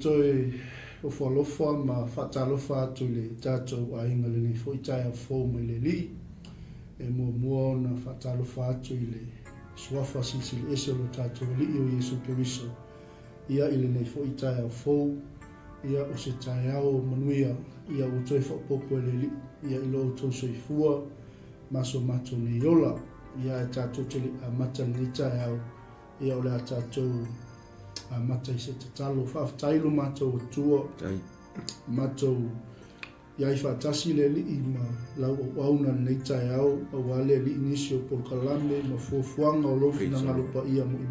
toi o whalofa ma whatalofa atu le tātou ainga le nei fwoi tai a fōu mai le li. Mua na whatalofa atu i le suafa sisili ese lo tātou li o Yesu Keriso. Ia i le nei fwoi tai a fōu, ia o se tai ao manuia, ia o toi whapopo le li, ia i lo tau soifua, maso mato ni yola, ia e tātou tele a mata ni tai ao, ia o le a tātou a mata i se tatalo, whaaftailo matou o tua, matou ia i whaatasi le li i ma lau o auna nei tai au, a wale li inisi o polkalame, ma fuafuanga o lofi na ngalupa ia mo i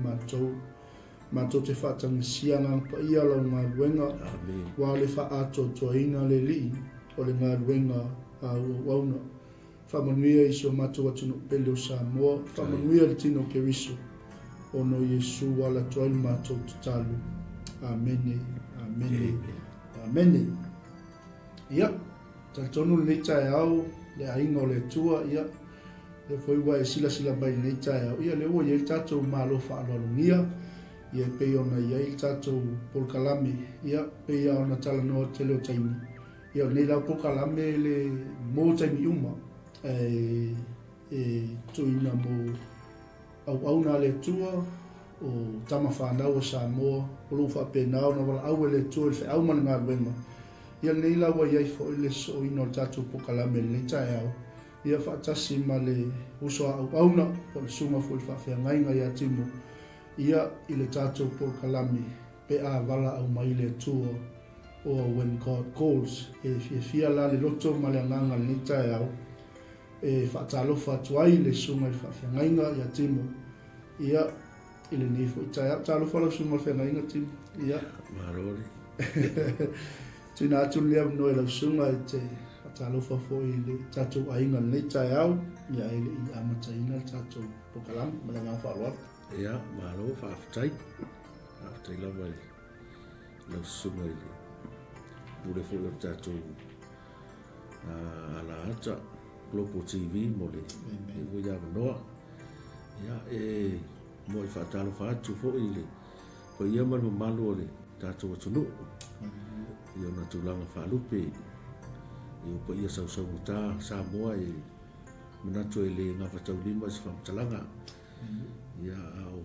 matou te whaatangisia ngalupa ia lau ngā ruenga, wale whaato toaina le li, o le ngā ruenga a o auna, whamanuia i sio matou atu no pele o Samoa, whamanuia le tino Keriso, ono Yesu wala toil matou tutalu. Amene, amene, amene. Ia, tonu le tai au, le ainga o le tua, ia, le whaiwa e sila bai le tai au, ia le ua ia tatou malo whaalolungia, ia pei ona ia i tatou polkalame, ia pei ona tala noa tele o taimi, ia nei lau polkalame le mō taimi uma, tuina mo au na le tua o tama whanau o Samoa, o loo whapenau na wala au le tua le whaau mana ngā ruenga. Ia nei lawa iai fo ile so ino tātou pokalame le tai au. Ia whaatasi ma le uso au na, po le sunga fo le whawhia ngainga ia Timo. Ia i le tātou pokalame pe a wala au mai le tua o when God calls. E fia la le loto ma le anganga le tai au. E whaatalofa tuai le sunga le whawhia ngainga ia Timo. Ia i le nei fo i tai au. Talofa la sunga le whawhia ngainga Timo. Ia. Marori. Tuna atu lea mnoe lau sunga e te whaatalofa fo i le tātou ainga nei tai au. Ia i le i amataina le tātou pokalam. Mala ngā whaaloa. Ia, maro, whaaftai. Whaaftai lawa i lau sunga i le. Ure fo i le tātou ala ata. Global TV mo le ui awa noa. Ia mo i whaatalofa atu fo i le. Pa ia manu malu o le tātou atunu. Ia ona tūlanga whaalupe. Ia pa ia sau muta Samoa e manatu e le ngā whatau lima si whamtalanga. Ia au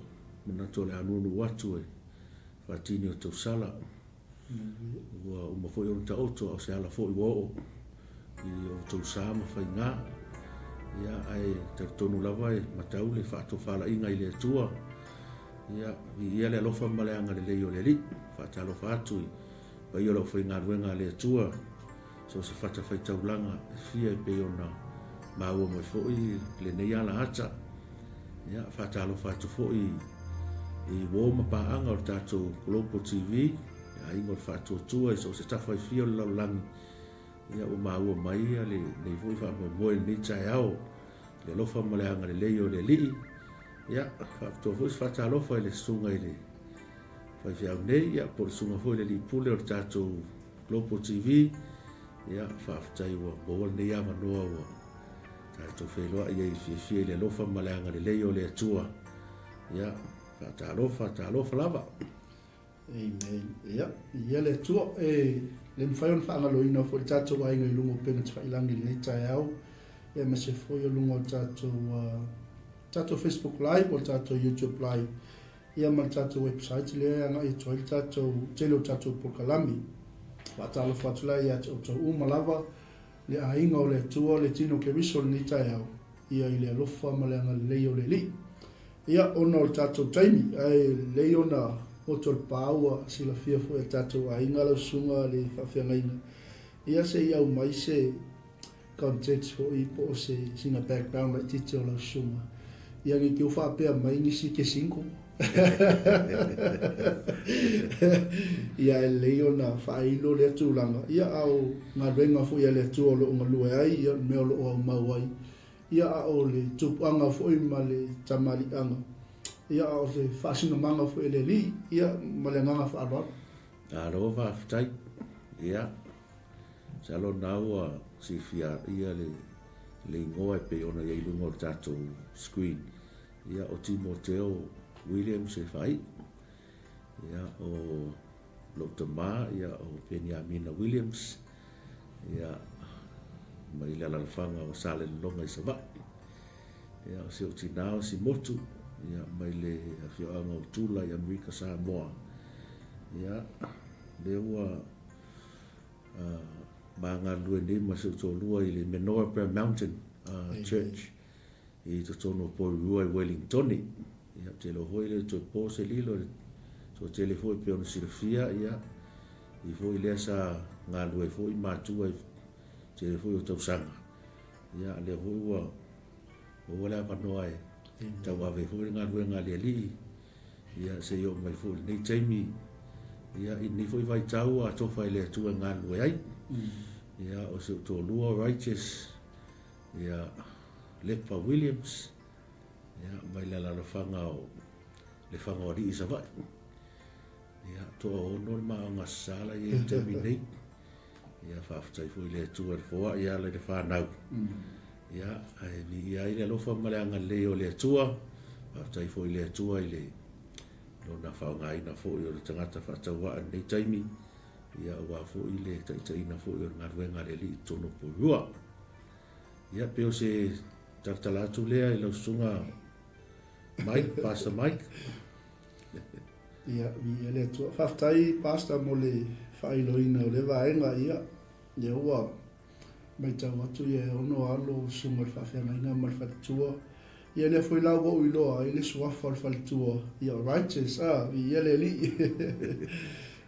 manatu le anunu watu e whatini o tau sala. Ua umafoi o ta oto au se ala fo i wao. I o tau sama whai ngā. Ia ai tautonu lawa e matau le whaato whala inga i le atua. Ia le alofa maleanga le leo le li. Whaatalofa atu i. Pa ia lau whai ngā ruenga le atua. So se whata whai taulanga e fia i pe ona maua mai fōi le nei ala ata. Ia whaatalofa atu fōi i wōma paanga o tātou Global TV. Ia ingo le whaatua tua i so se tawhai fia o lau langi. Ia o maua mai ia le nei fōi wha moe nei tai au. Le lofa maleanga le leo le li. Ia whaatua fōi se whaatalofa i le sunga i le. Fai fiau nei, ia po le sunga fōi le li pule o tātou Global TV. Ia whaaftai ua boal nei ama noa ua. Tātou whailoa ia i fia le lofa maleanga le leo le atua. Ia whaatalofa lava. Amen. Ia le atua le mwhaion whaangaloina fo le tātou ainga i lungo pena te whailangi le nei tai au. Ia me se fōi o lungo tātou Facebook Live o tātou YouTube Live. Ia ma tātou website le anga i toi tātou telo tātou pokalami. Whaatalo whaatula ia te o umalava le ainga o le tua le tino Keriso le ni tai au. Ia i le alofa ma le anga le leo le li. Ia ona o tātou taimi ai leo na o tol paua sila fia fo e tātou ainga lau sunga le whawhiangaina. Ia se iau mai se context fo i po se singa background like tite o lau sunga. Ia ngi ki uwha apea mai nisi ke 5. Ia e leo na whailo le atulanga. Ia au ngā renga fo ia le atua lo unga lue ai, ia meo lo o mau ai. Ia au le tupuanga fo i ma le tamari anga. Ia au se whaasina manga fo ele li, ia ma le nganga whaarwa. Aro whaaftai. Ia. Se alo naua si fia ia le ingoa e pe ona ia ilunga o tātou screen. Ia o Timo William se fai. Ia o 𝚘𝗚𝚙𝚢𝗏 ia o Benjamina Williams ia mai le alalafaga o salelologa i savaʻi ia o se o tinā o simotu ia mai le afioaga o tula i Amerika Samoa ia le ua magalue nei ma se o tolua i le Manoa Prayer Mountain Church i totonu o Porirua i Wellingtoni ia te lo hoi le toe pō se lilo so tele foi pe ona silafia ia i foi le sa galue foi matua i tele foi o tausaga ia le hoi ua le apanoa e tauave foi galue galialii ia se io mai foi nei taimi ia i ni foi vaitau a tofa i le atua galue ai ia o se tolua righteous ia Lepa Williams ia mai le alalafaga o le fagaoli'i i sava'i ia to'aono le maʻaoga sasala ia i taimi nei ia faafetai foi le atua le foaʻi ala i le fanau ia ae viia ai le alofa ma le agalei o le atua faafetai foi le atua i le lona faaogāina foʻi o le tagata faataua'a nei taimi ia ua foʻi le taʻitaʻina foʻi o le galuega le ali'i tonu poiua ia pe o se talatala atu lea i lausuga Mike, Pastor Mike. Ia, ia le atua. Whaftai pastor mo le whailoina o le vaenga ia. Ia ua mai tau atu ia ono alo sunga le whawhiangaina ma le whatua. Ia le fwoi lau o iloa, i le suafa le whatua. Ia righteous, ia le li.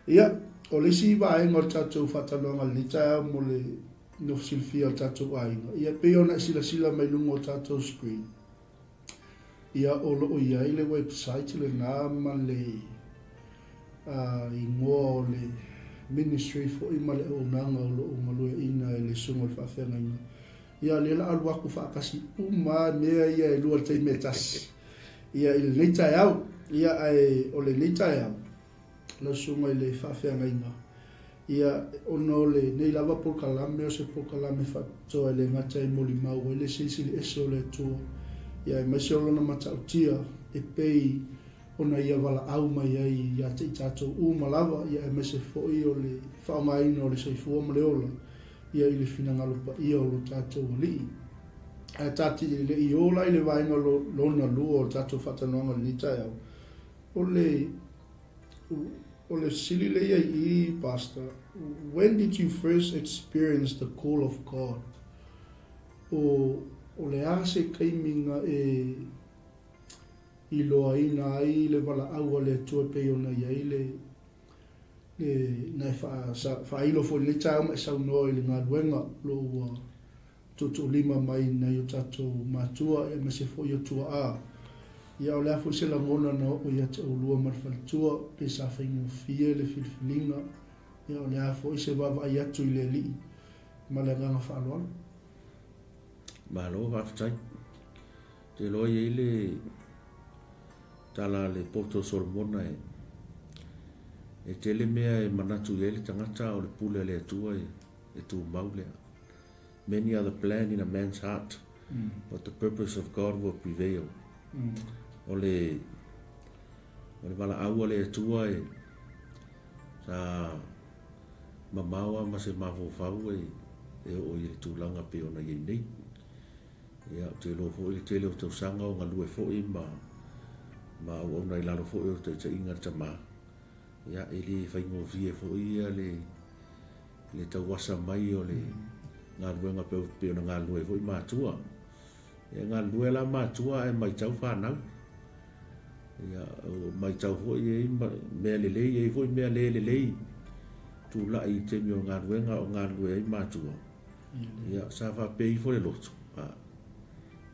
Ia, o le si vaenga o tatou whatalonga le taa mo le nosilfia o tatou ainga. Ia peona sila mai lungo o tatou screen. Ia olo ia i le website le nā ma le i ngoa o le ministry fo i ma le onanga o lo malue ina e le sungo le whawhengaina. Ia le la aluaku whaakasi uma mea ia e lua te metas. Ia i le leitai au, ia ai o le leitai au, la sungo i le whawhengaina. Ia ono le nei lava pokalame o se pokalame whatoa le ngata i moli mau e le sisili eso le tua. Ia e maise olona matautia e pei ona ia wala au mai ai ia te tatou umalawa ia e maise foi o le whaamaina o le seifua ma le ola ia i le finangalopa ia o lo tatou li. A tati le i ola i le vaina lona lua o tatou whatanoanga le nitai au. O le sili le ia i pastor, when did you first experience the call of God? O le ase kaiminga i loa ina ai le wala aua le atua pei ona iai le nai whailo fo le tau mai sau noa i le ngā luenga lo ua tutu lima mai nei o tatou matua e mase fo i o tua a. Ia o le afo se la ngona na o ia te ulua marwhalitua pe sa whaingo fie le filfilinga. Ia o le afo i se wawa i atu i le li ma le nganga whaaloana. Malo whaftai. Te loa i le tala le poto Solomona e tele mea e manatu i le tangata o le pule le atua e tu maulea. Many are the plan in a man's heart, but the purpose of God will prevail. O le wala aua le atua e sa mamaua ma se mawofau e o i le tūlanga pe ona i nei. Ia te lo fo i tele o tausanga o ngalue fo i ma o na i lalo fo i o te inga tama. Ia e li whaingo vie fo i le tauwasa mai o le ngā luenga pe o na ngā lue fo i mātua. Ia ngā lue la mātua e mai tau whanau. Ia mai tau fo i mea lelei e fo i mea lelei. Tu la i te mi o ngā luenga o ngā lue i mātua. Ia sa wha pei fo le lotu.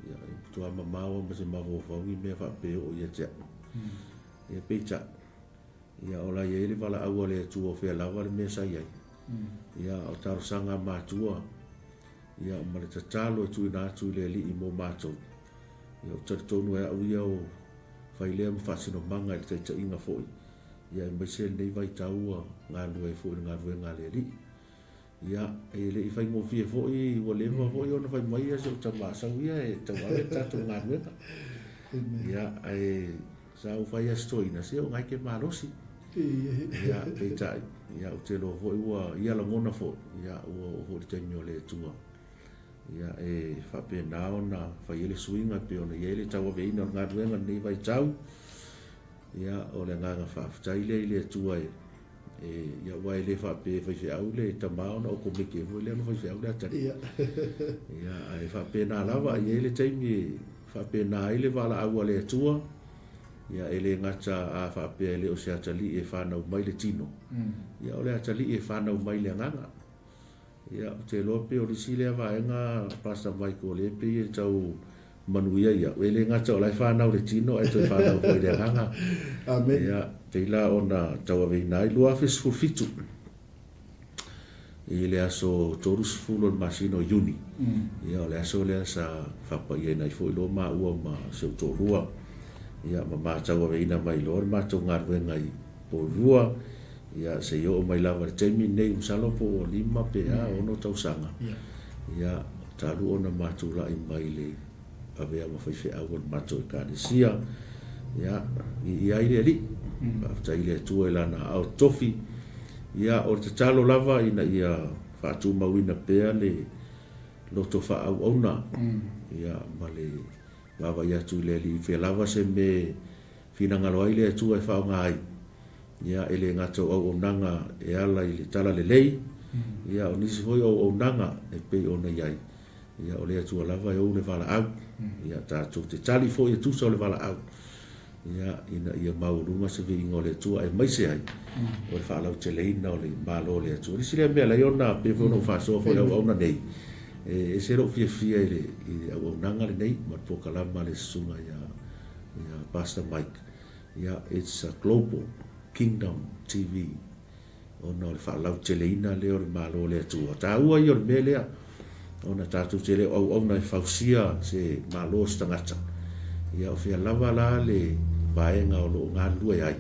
Ia tua mamaua ma se mawofaugi mea whape o ia tea. Ia peita. Ia ola ia ele wala aua le atua o whea lawa le mea sai ai. Ia o tarosanga mātua. Ia ma le tatalo e tui nātu le li i mō mātou. Ia o taritonu e au ia o whailea ma whasino manga i taita inga foi. Ia e maise nei vai taua ngā lua e foi ngā lua ngā le li. Ia e le i whaingo fie foi ua lewa foi ona whai mai ase o tamasau ia e tawale tatou ngā lua. Ia e sa u whai astoina se o ngai ke marosi. ia pe tai ia o te lo foi ua ia la ngona fo ia o te nyo le tua ia e fa pe na ona fa ile swinga pe ona ile tau ve ina nga ruenga ni vai tau ia o le nga fa tai le tua ia wai le fa pe fa se au le tamao no ko me ke vo le no fa se au le tani ia ai fa pe na lava ile tai mi fa pe na ile vala au le tua ia ele ngata a fa pe ele o se atali e fa na mai le tino ia o le atali e fa na mai le nganga ia te lo pe o si le va nga pasta vai ko le pe e tau manuia ia ele ngata o le fa na le tino e te fa na ko le nganga amen ia te la ona tau ave nai lua fe su fitu ile aso torus fulo masino uni ia o le aso le sa fa pa ia nai fo lo ma ua ma se to rua ia ma tau ave ina mai lor ma tau ngar ngai po rua ia se yo mai lava te mi nei salo po lima pe a ono tau sanga ia talu ona matula i mai le ave ma fai fe au mato ka de sia ia ia ile li afta ile tu ela na au tofi ia o te talo lava ina ia fa tu mawina pe le loto fa au ona ia male lava ia tu le li fe lava se me fina ngalo ile tu e fa ngai ia ele ngato o nanga e ala ile tala le lei ia o nisi foi o nanga e pe ona iai ia o le tu lava e o le vala au ia ta tu te tali foi tu so le vala au ia ina ia maurunga se vi ngole tu ai mai se ai o le fala o te leina o le malo le tu nisi le me la ona pe fo no fa so fo le ona nei e se ro fia ile o nanga le nei ma po kala ma le sunga ia Pastor Mike ia it's a global Kingdom TV ona le whaalau te leina leo le malo le atua. Tā ua i o le melea ona tātou te leo au na whausia se malo stangata. Ia o whia lava la le vaenga o lo ngā lua ai.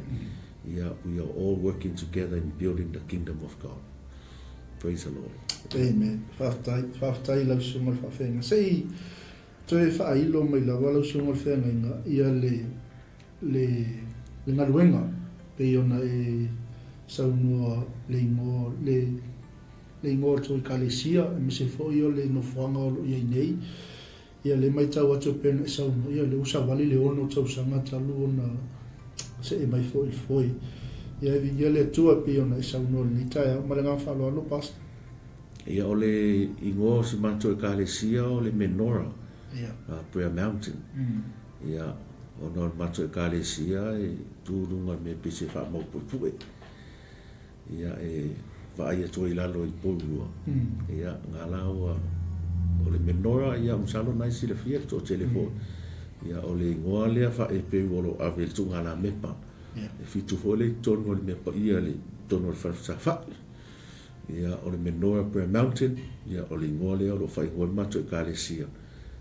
Ia we are all working together in building the kingdom of God. Praise the Lord. Amen. Whaftai lau sunga le whawhenga. Sei toi whailo mai lava lau sunga le whenga ia le ngā luenga. Pe ona e saunua le ingoa toi kalesia e me se fo i o le nofuanga o lo iai nei ia le mai tau atu pena e saunua ia le usa wali le ono tau sanga talu ona se e mai fo il foi ia le atua pe ona e saunua le nitai ma le ngā whalo alo pasta ia o le ingoa se mato e kalesia o le Menorah Prayer Mountain ia ona mato e kalesia e turunga me pise wha mau pupue. Ia e vai e toi lalo i polua. Ia ngā laua o le Menorah ia msalo nai sile fia to telefon. Ia o le ngoa lea wha e peu olo ave le tunga la mepa. E fitu fo le tono le mepa ia le tono le wha. Ia o le Menorah Prayer Mountain. Ia o le ngoa lea o lo whai ngoi mato e kalesia.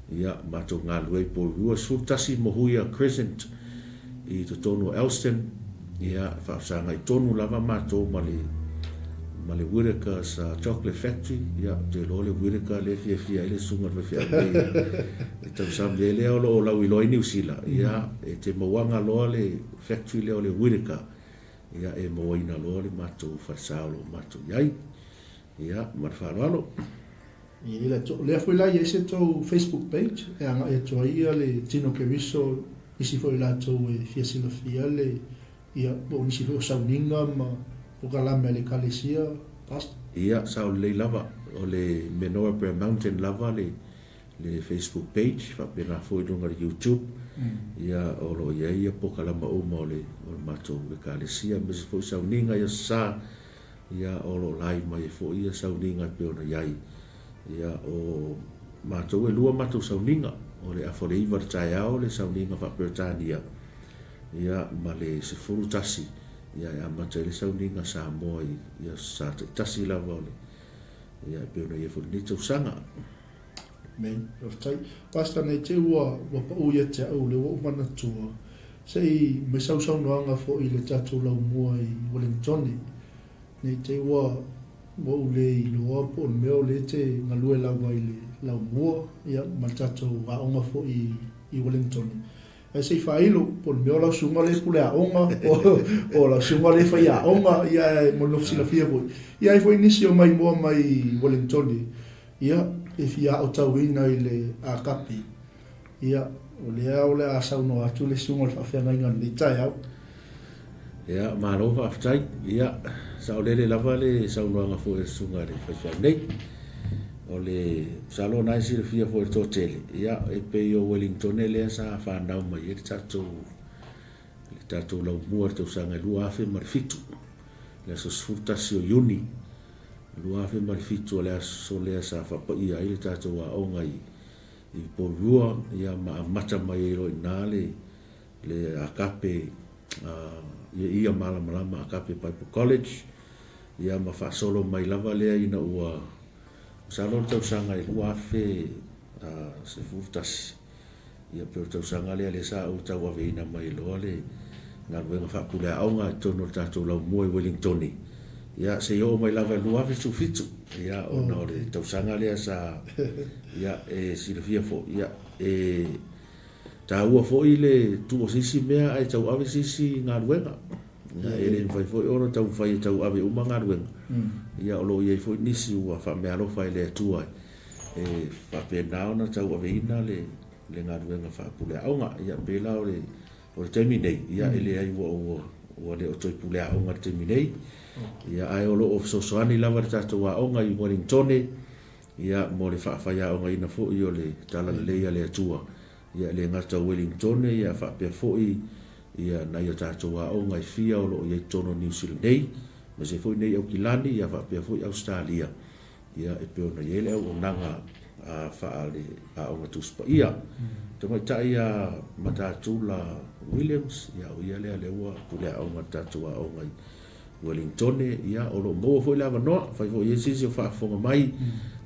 Ia mato ngā luei polua sultasi mohuia Crescent i to tono Elston ia whaasanga i tonu lava mato ma le Whittaker sa Chocolate Factory ia te lo le Whittaker le fia ile sunga le fia e tau sam le lea o lau i loi New Zealand ia e te mawanga loa le factory leo le Whittaker ia e mawaina loa le mato whaasalo mato iai ia marwhalo ia le foi la ia se tau Facebook page e anga e toa ia le Tino Keviso isi foi la tau e fia sila fia le ia bo nisi foi o sauninga ma po kalame le kalesia pasta ia sau le lava o le Menorah Prayer Mountain lava le Facebook page fa pena foi donga YouTube ia o lo ia po kalama o mo le mato le kalesia me foi sauninga ia sa ia o lo lai mai foi ia sauninga pe ona iai ia o matou e lua matou sauninga o le aforeiva taiao le sauninga whaperetania ia ma le sefulu tasi ia e amata le sauninga sa moa ia sa tasi lava o le ia e peona ia fuli ni tausanga men oftai pasta nei te ua pa uia te au le ua umana tua sei me sau noanga fo i le tatu lau mua i Wellington nei te ua mo le loa po meo le te ngalue lava i le lau mua ia ma tatu wa onga fo i Wellington e se failo po me ola sunga le pule a onga o la sunga le fai a onga ia mo no sila fia po ia e foi nisi o mai mo mai Wellington ia e fia o tawina ile a kapi ia o le a sauno atu le sunga le fa ngai ngani tai au ia malo fa ftai ia sa le lava le sauno nga fo e sunga le fa nei o le salo nai si fia fo to tele ia e pe o Wellington le sa fa na mai e tato la muor to sanga lua fe marfitu le so 𝚜𝚘𝚙𝚢𝚑 lua fe marfitu le so le sa fa pa ia ile tato wa o ngai i po rua ia ma mata mai ro nale le akape ia mala ma akape pa college ia ma fa solo mai lava le ina ua Salo tau sanga i lua fe se 𝚜𝚘𝚙 ia pe tau sanga le sa o tau wa veina mai lo le na venga fa pula aunga tono tato lau mo i Wellington ia se yo mai lava lua fe su fitu ia o na le tau sanga le sa ia e Silvia fo ia e ta ua fo ile tu o sisi mea ai tau ave sisi nga ruenga ia ele vai fo ono tau fai tau ave uma nga ruenga ia lo ia fo nisi ua fa me alo fai le tua e fa pe na tau ave ina le nga ruenga fa pula aunga ia bela o le terminei ia ele ai o le o toi pule aunga terminei ia ai o lo o soani lava tato wa aunga i Wellington ia mo le fa ya aunga ina fo i o le tala le ia le tua ia le ngata Wellington ia fa pe fo ia na ia tato wa aunga i fia o lo ia tono New Zealand nei ma se fo nei o kilani ia fa pe fo i Australia ia e pe ona ele o nanga a fa ale a aunga tuspa ia tama tai ia matatula Williams ia o ia le ua pule aunga tato wa aunga i Wellington ia o lo mo fo lava no fa fo ye sisi fa fonga mai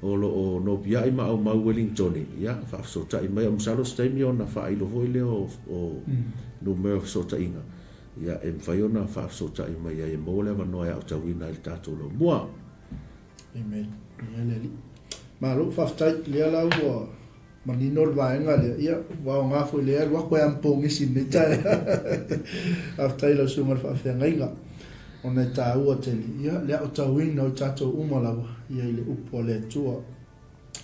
o lo o no pia i ma o ma Wellington ia fa so tai mai o salo stemio na fa i lo fo le o no me so tai inga ia em fa ona fa so tai mai ia mo lava no ia o tawina il tato lo mo amen ia le ma lo fa tai le la o manino va nga le ia wa nga fo le wa ko am po ngisi ne tai after lo sunga fa ngai nga ona ta ua tele ia le o tawina o tato umalawa ia ile upo le tua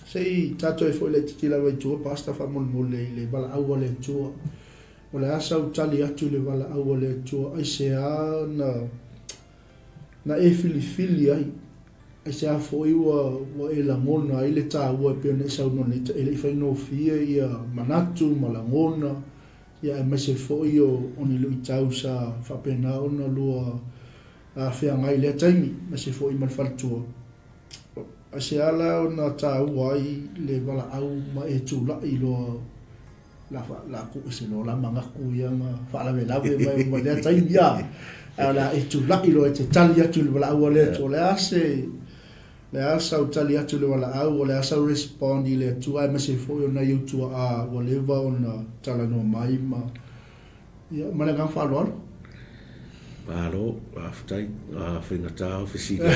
sei tato e foi le titila wa tua pasta fa mon mole ile bala au le tua o le asa o tali atu le bala au le tua ai se na e fili ai se a foi wa e la mona ile ta ua pe ne sa no ne ele fa no fia ia manatu malangona ia me se foi o oni lu tausa fa pena ona lua a fea ngai le taimi ma se fo i man faltua a se ala o na ta wai le wala au ma e tu la i lo la ku se no la manga ku ia ma fa la vela ve ma le taimi ya ala e tu la i lo e te talia tu le wala au le to le asa o talia tu le wala au le asa respond i le tu ai ma se fo na you tu a whatever on tala no mai ma ia ma le gan fa lo Palo, aftai, whinga tau, whisiga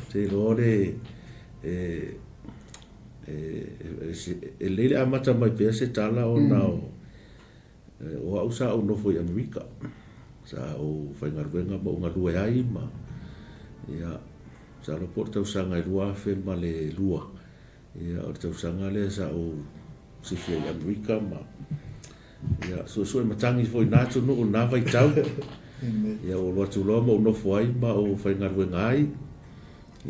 te lore, e lele amata mai pia se tala o nao, o au sa au nofo i Amerika, sa o whainga ruenga ma unga lua ai ma, ia, sa lo por tau sanga i lua fe ma le lua, ia, o tau sanga le sa o sifia i Amerika ma, ia so matangi foi nato no na vai tau ia o lo tu lo mo no foi ma o fai ngar ngai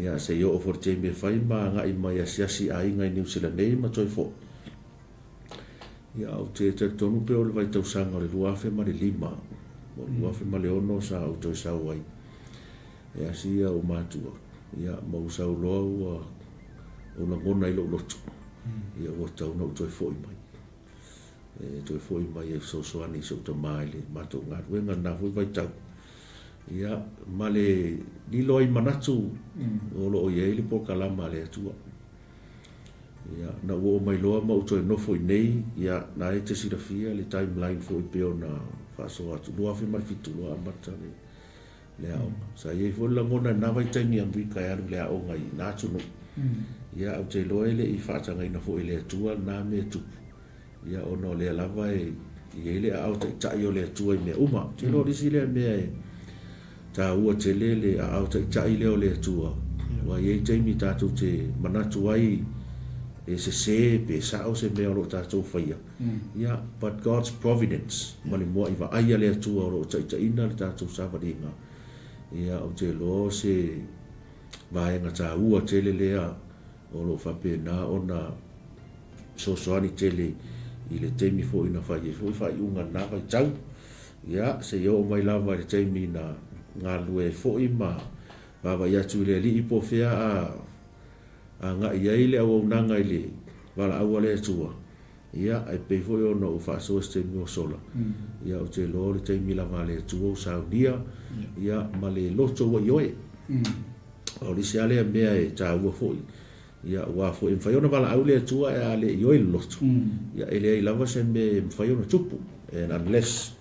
ia se yo for me fai ma nga i mai asi ai ngai New Zealand nei ma toi fo ia o te tonu pe o vai tau sanga le lua fe ma le lima o lua fe ma le ono sa o toi sa wai ia si o matua ia mo sa lo o na ngona i lo lotu ia o tau no toi fo mai toi foi mai e so ani so to mai le mato nga wenga na foi vai tau ia male ni loi manatu o lo ye le po kala male tu ia na wo mai lo ma to no foi nei ia na e te sirafia le timeline foi pe ona fa so atu lo afi mai fitu lo amata le au sa ye foi la mona na vai tani Amerika ya le au ngai na tu no ia au te loe le I whaatanga fo I le atua nā mea tupu. Ia ono le lava I ele au te tai o le atua I mea uma. Te lo risi le mea e tā ua te le au te tai le o le atua. Wa iei teimi tātou te manatu ai e se pe sao se mea o tātou whaia. Ia, but God's providence, mali mua I wa aia le atua o tai ina le tātou sawaringa. Ia au te lo se vaenga tā ua tele lea o lo whapena o na sosoani tele I le teimi fo ina whai e fo I whai unga nā vai tau. Ia, se yo o mai lava le teimi na ngā lue fo I ma wawa iatu le li ipo fea a ngā iai le au nanga I le wala aua le atua. Ia, ai pei fo I ono u whaasoa se teimi o sola. Ia, o te lo le teimi lava le atua o saunia. Ia, ma le loto wa ioe. O li se alea mea e tā ua fo I. Ia, ua fo I mwhaiona wala au le atua e a le ioe le loto. Ia, ele ai lava se me mwhaiona tupu. And unless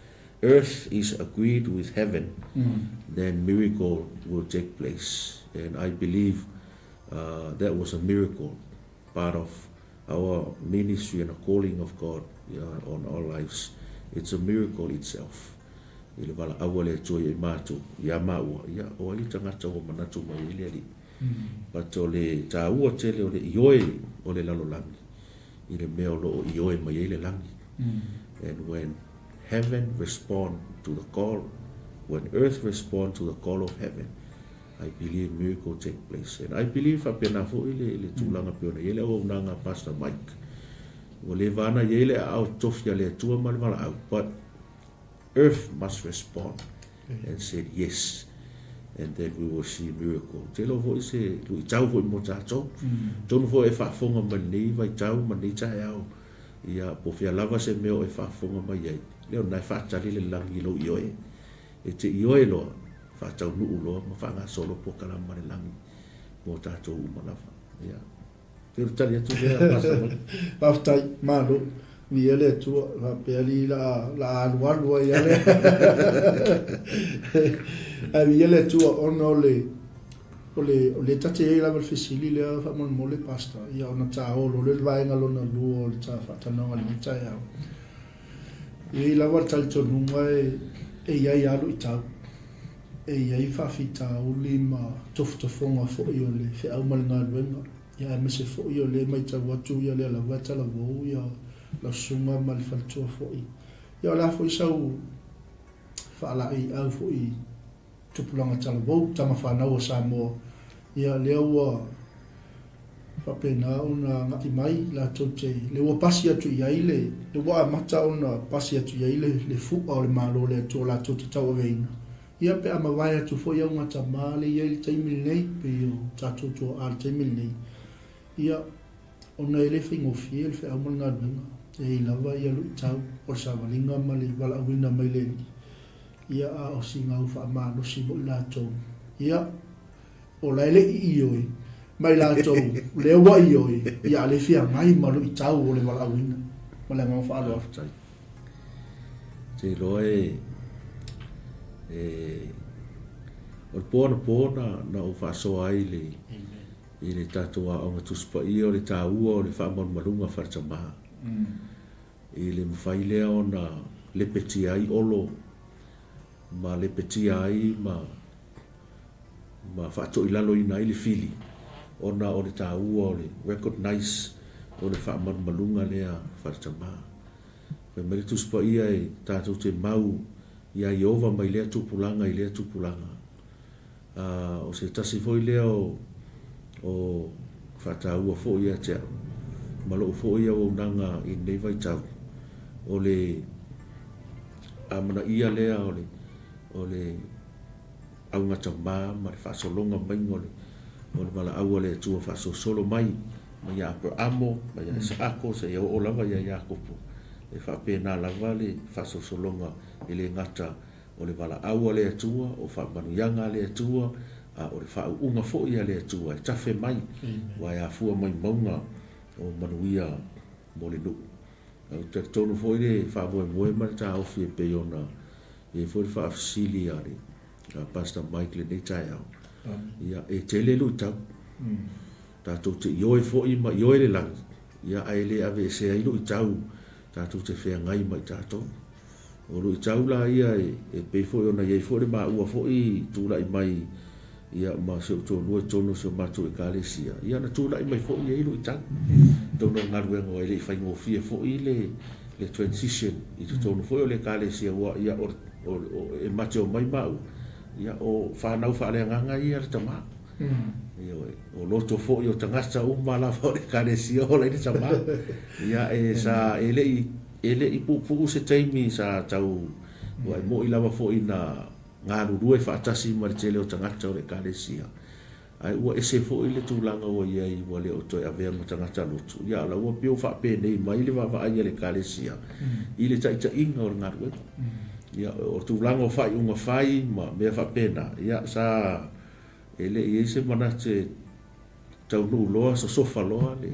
earth is agreed with heaven, then miracle will take place. And I believe that was a miracle, part of our ministry and a calling of God on our lives. It's a miracle itself. Ile wala awa le tō I mātou, ia maua, ia o I tangata o manatu mai ili ali. But o le tā ua tele o le ioe o le lalo langi. Ile mea o lo o ioe mai ili langi. And when heaven respond to the call, when earth respond to the call of heaven, I believe miracle take place. And I believe apena fo ile tūlanga peona, ile o nanga Pastor Mike. O le vana ile au tofia le tua malwala au, but earth must respond and said yes. And then we will see miracle. Te lo fo se lui tau fo mo tato. Tonu fo e whaafonga mani vai tau mani tae au. Ia po fia lava se meo e whaafonga mai ai. Leo nai whaatari le langi lo ioe. E te ioe loa, whaatau nuu loa, ma whaanga solo po kalama le langi. Mo tato umalawa. Ia. Te rutari atu lea, pasa mai. Paftai, malo. Ni ele tua, la peli la anualua i ele. Ai ele tua ona ole tate e lava fesili le fa mon mole pasta. Ia ona ta o le vainga lona lu o le ta fa tano ali ta ia. E lava tal to nunga e ia alu i tau. E ia fa fita o le ma tofonga fo i ole fe au mal nga luenga. Ia me se fo i ole mai ta watu ia le lava ta la vo ia la sunga mal faltua fo i. Ia la fo i sau fa la I au fo I tupulanga ta la vo tama fa na o sa mo. Ia le ua fa pena una ngati mai la tote le ua pasi atu ia ile le ua mata una pasi atu ia ile le fu o le malo le to la tote tau veina. Ia pe ama vai atu fo ia unga ta male ia il taimil nei pe o tato to al taimil nei. Ia ona ele fingo fiel fe amal nga dunga. E lava ia lu tau o sa valinga mali wala wina mai le. Ia a o singa u fa ma no si mo la to. Ia o la ele I ioi. Mai la to le wa ioi. Ia le fia mai ma lu tau o le wala wina. Wala nga fa alo aftai. Te loe o pona na o fa so ai le. Ile tatua o ngatuspa I o le tāua o le whaamon malunga wharatamaha. Ile mwhai lea o na lepeti ai olo, ma lepeti ai ma whaato I lalo ina I le fili. O na o le tāua o le recognize o le whaamon malunga lea wharatamaha. Pe mele tuspa ia e tātou te mau ia Iova mai lea tupulanga I lea tupulanga. O se tasi foi lea o whataua fo ia tea. Malo fo ia o nanga I nei vai tau. O le amana ia lea o le au ngata maa ma le whasolonga mai o le mala aua le tua whasosolo mai. Ma ia amo, ma ia sa ako, sa ia o lava ia Iakopo. Le whapena lava le whasosolonga I le ngata o le mala aua le tua, o whamanuyanga le tua, o le whau unga fo ia le tua, e tafe mai, wa ia fua mai maunga o manuia mo le nuku. Au te tonu fo ile wha moe ma ta ofi e peona, e fo le wha afsili ale, Pastor Mike le nei tai au. Ia e tele lu tau. tātou te ioe fo'i ma ioe le langi. Ia ai le ave se ai lu i tau, tātou te whea ngai mai tātou. O lu i tau la ia e pei fo'i ona iei fo'i le maa ua fo'i tūla i mai ia ma se o tō lua tono se o mātou e kālesia. Ia na tūla i mai fo'i iei lu i tau. Tono ngaruengo e le i whaingo fia fo'i le transition i te tono fo'i o le kālesia ua ia o e mate o mai mau. Ia o whanau whaaleanganga ia le tamaa. O loto fo'i o tangata umala o le kālesia o le tamaa. Ia e sa ele i pupu se taimi sa tau wa mo i lava fo'i na ngā rurua i whaatasi ma le tele o tangata o le kālesia. Ai ua ese fo'i le tūlanga o iai ua le o toi avea mo tangata lotu. Ia ala ua pio whape nei mai le wawaaia le kālesia. I le taita inga o le ngā rua. Ia o tūlanga o whai unga whai ma mea whapena. Ia sa ele i ese mana te tau nuu loa so sofa loa le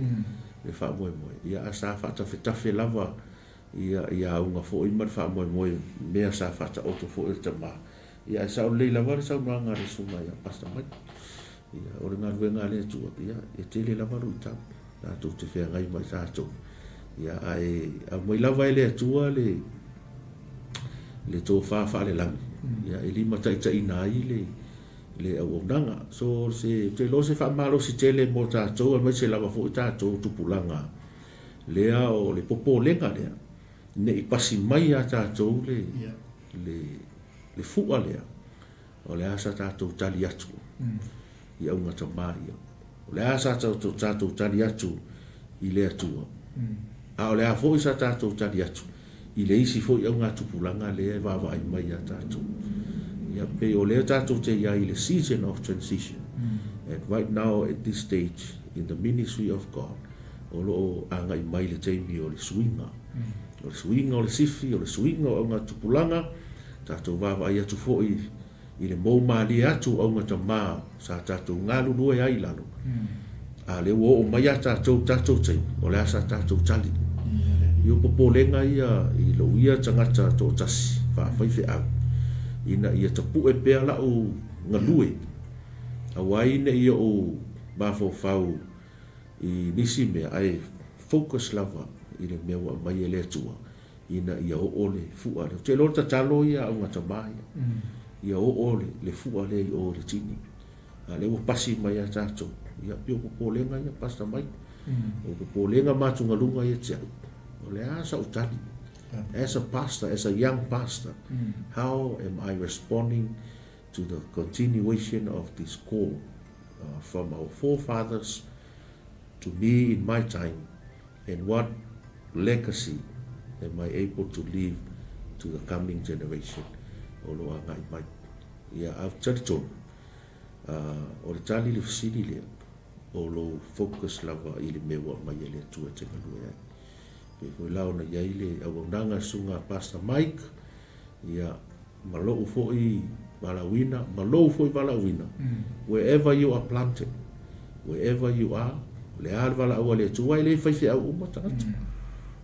wha moe moe. Ia sa whaatawhetafe lava ia unga fo'i ma le wha moe moe mea sa whaata oto fo'i le tamaa. Ia sa o leila wale sa unanga le sunga ia pasta mai. Ia o le ngā ruenga le atua. Ia e te le lava rui tau. Tātou te whea ngai mai tātou. Ia a mai lava e le atua le tō whawha le langi. Ia e lima taita ina ai le au nanga. So te lo se whamalo si tele mo tātou a mai se lava fo i tātou tupulanga. Lea o le popo lenga lea. Ne i pasi mai a tātou le fu'a lea. O le asa tātou tali atu. I au ngata maria. O le asa tātou tali atu i le atua. A o le a fo i sa tātou tali atu. I le isi fo i au ngā tupulanga lea e wawa ai mai a tātou. Ia pe o lea tātou te ia i le season of transition. And right now at this stage in the ministry of God, o loo anga i mai le teimi o le suinga. O le suinga o le sifi, o le suinga o ngā tupulanga, tātou wawa ai atu fo i le mou maali atu au ngata maa sa tātou ngālu nue ai lalo. A le o mai a tātou teimi, o le asa tātou tali. Io popo lenga ia i lo ia tangata tō tasi, whawhaife au. Ina ia tapu e pēr lau ngalue. Awai ne ia o mafo fau i nisi mea ai focus lava i le mea wa mai e le atua. Ina ia o ole fua le. Te lorta talo ia au ngata maia. Ia o ole le fua le i o le tini. A le wa pasi mai a tātou. Ia pio popo lenga ia pasta mai. O popo lenga mātunga lunga ia te au. O le asa o tali. As a pastor, as a young pastor, how am I responding to the continuation of this call from our forefathers to me in my time, and what legacy am I able to leave to the coming generation? O lo anga i mai. Ia au tariton, o le tali le fasili lea, o lo focus lava i le mewa mai e le atua te kalua ai. Ko lao na ia ile awanganga sunga Pastor Mike ia malou foi balawina wherever you are planted, wherever you are le alvala awale tuai le fai au umata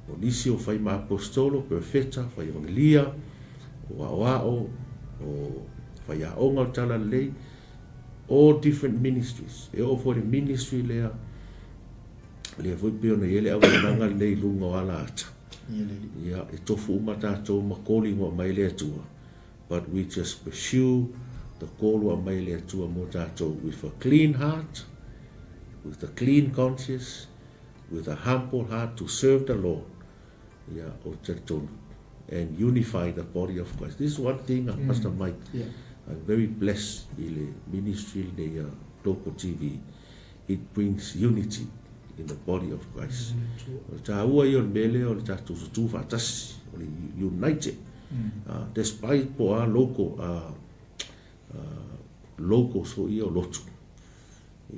o nisi o fai ma apostolo perfeta fai evangelia o fai a onga tala le all different ministries e o for the ministry le le foi peo na ele au nanga le lunga wala ata ia e tofu umata to makoli ngo mai le atua, but we just pursue the call wa mai le atua mo tato with a clean heart, with a clean conscience, with a humble heart to serve the Lord, ia o tato, and unify the body of Christ. This is one thing, Pastor Mike, I'm very blessed in the ministry the local TV. It brings unity in the body of Christ. Taua i o mele o le tātou tu fatasi, o le united, despite po a loco so i o lotu.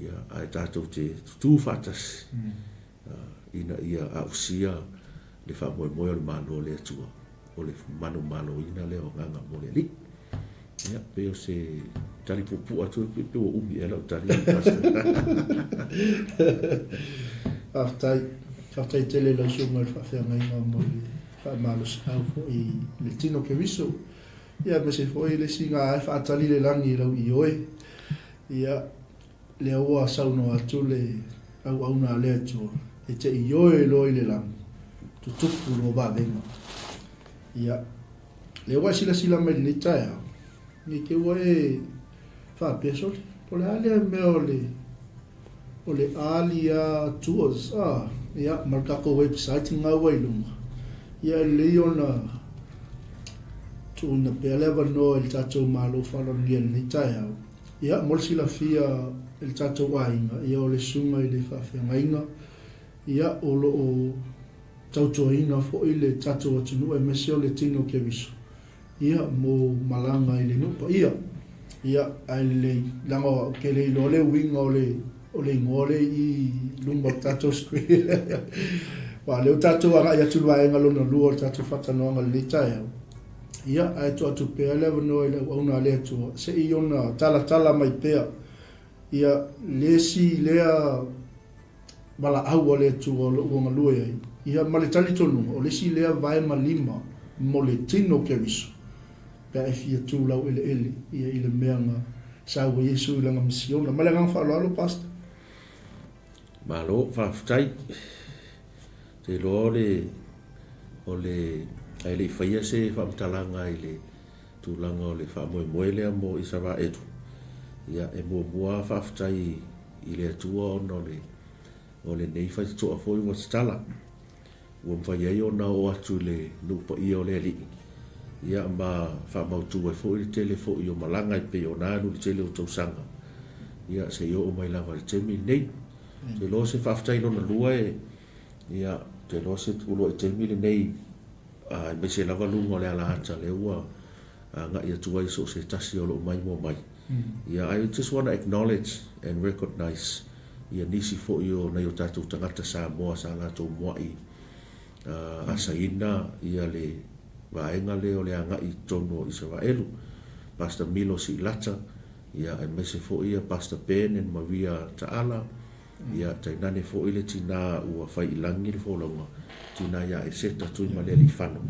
Ia ai tātou te tu fatasi, ina ia ausia le whamoe moe o le malo le atua, o le manu malo ina le o nganga mo le li. Ia, peo se tali pupu atu pe o umi ela o tali aftai tele la sunga fa fa ngai mo fa malo sa fo i le tino ke viso ia me se fo i le singa fa tali le langi lo i oe ia le ua sauno atu le au na le atua e te i oe loi le lang tutupu no vavenga ia le ua sila mai ni tae ni ke ua e fa peso po le ale me o le alia tours ia markako website nga wailunga ia le ona tuna pele va no il tato malo falo ni tae ia mol sila fia il tato wainga ia o le sunga i le whawhiangainga ia o lo o tautoina fo i le tato atunu e mese o le tino ke viso ia mo malanga i le nupa ia ai le langa ke le lo le winga o le ngole i lumba tato skui wa le tato anga ia tulu wainga lo na luo tato whatanoanga le tae ia ai to atu pe le no ile ona le to se I ona tala mai pe ia le si le bala au le to o nga lue ia male tali tonu o le si le vai malima mo le tino ke viso pe fia tu la ele ia ile meanga sa wo yesu la mission la male nga fa lo past malo fa ftai te lo le o le ai le faia se fa mtalanga ile tulanga o le fa moele mo 𝚘𝚑𝚑𝚜𝚑 ia e mo bua fa ftai ile tua o le nei fa to a foi was tala o fa ia yo na o atu le no po io le li ia ma fa mau tu e foi le telefo io malanga pe o na no le tele o to sanga ia se yo o mai la va te mi nei te lo se fa ftai lo na lua ia te lo se tu lo te mi le nei me se lava lunga le ala ata le ua nga ia tuai so se tasi o lo mai mo mai ia I just want to acknowledge and recognize ia nisi fo io na yo tatu tangata sa moa sa la to moai asaina ia le vaenga le o le anga I tono 𝚘𝚑𝚑𝚜𝚑 Pastor Milo 𝚘𝚒𝚑𝚘𝚑 ia e mese fo ia Pastor Ben and Maria Taala ia tainane fo ile tina ua fai ilangi le fo longa tina ia e seta tui ma le li whanu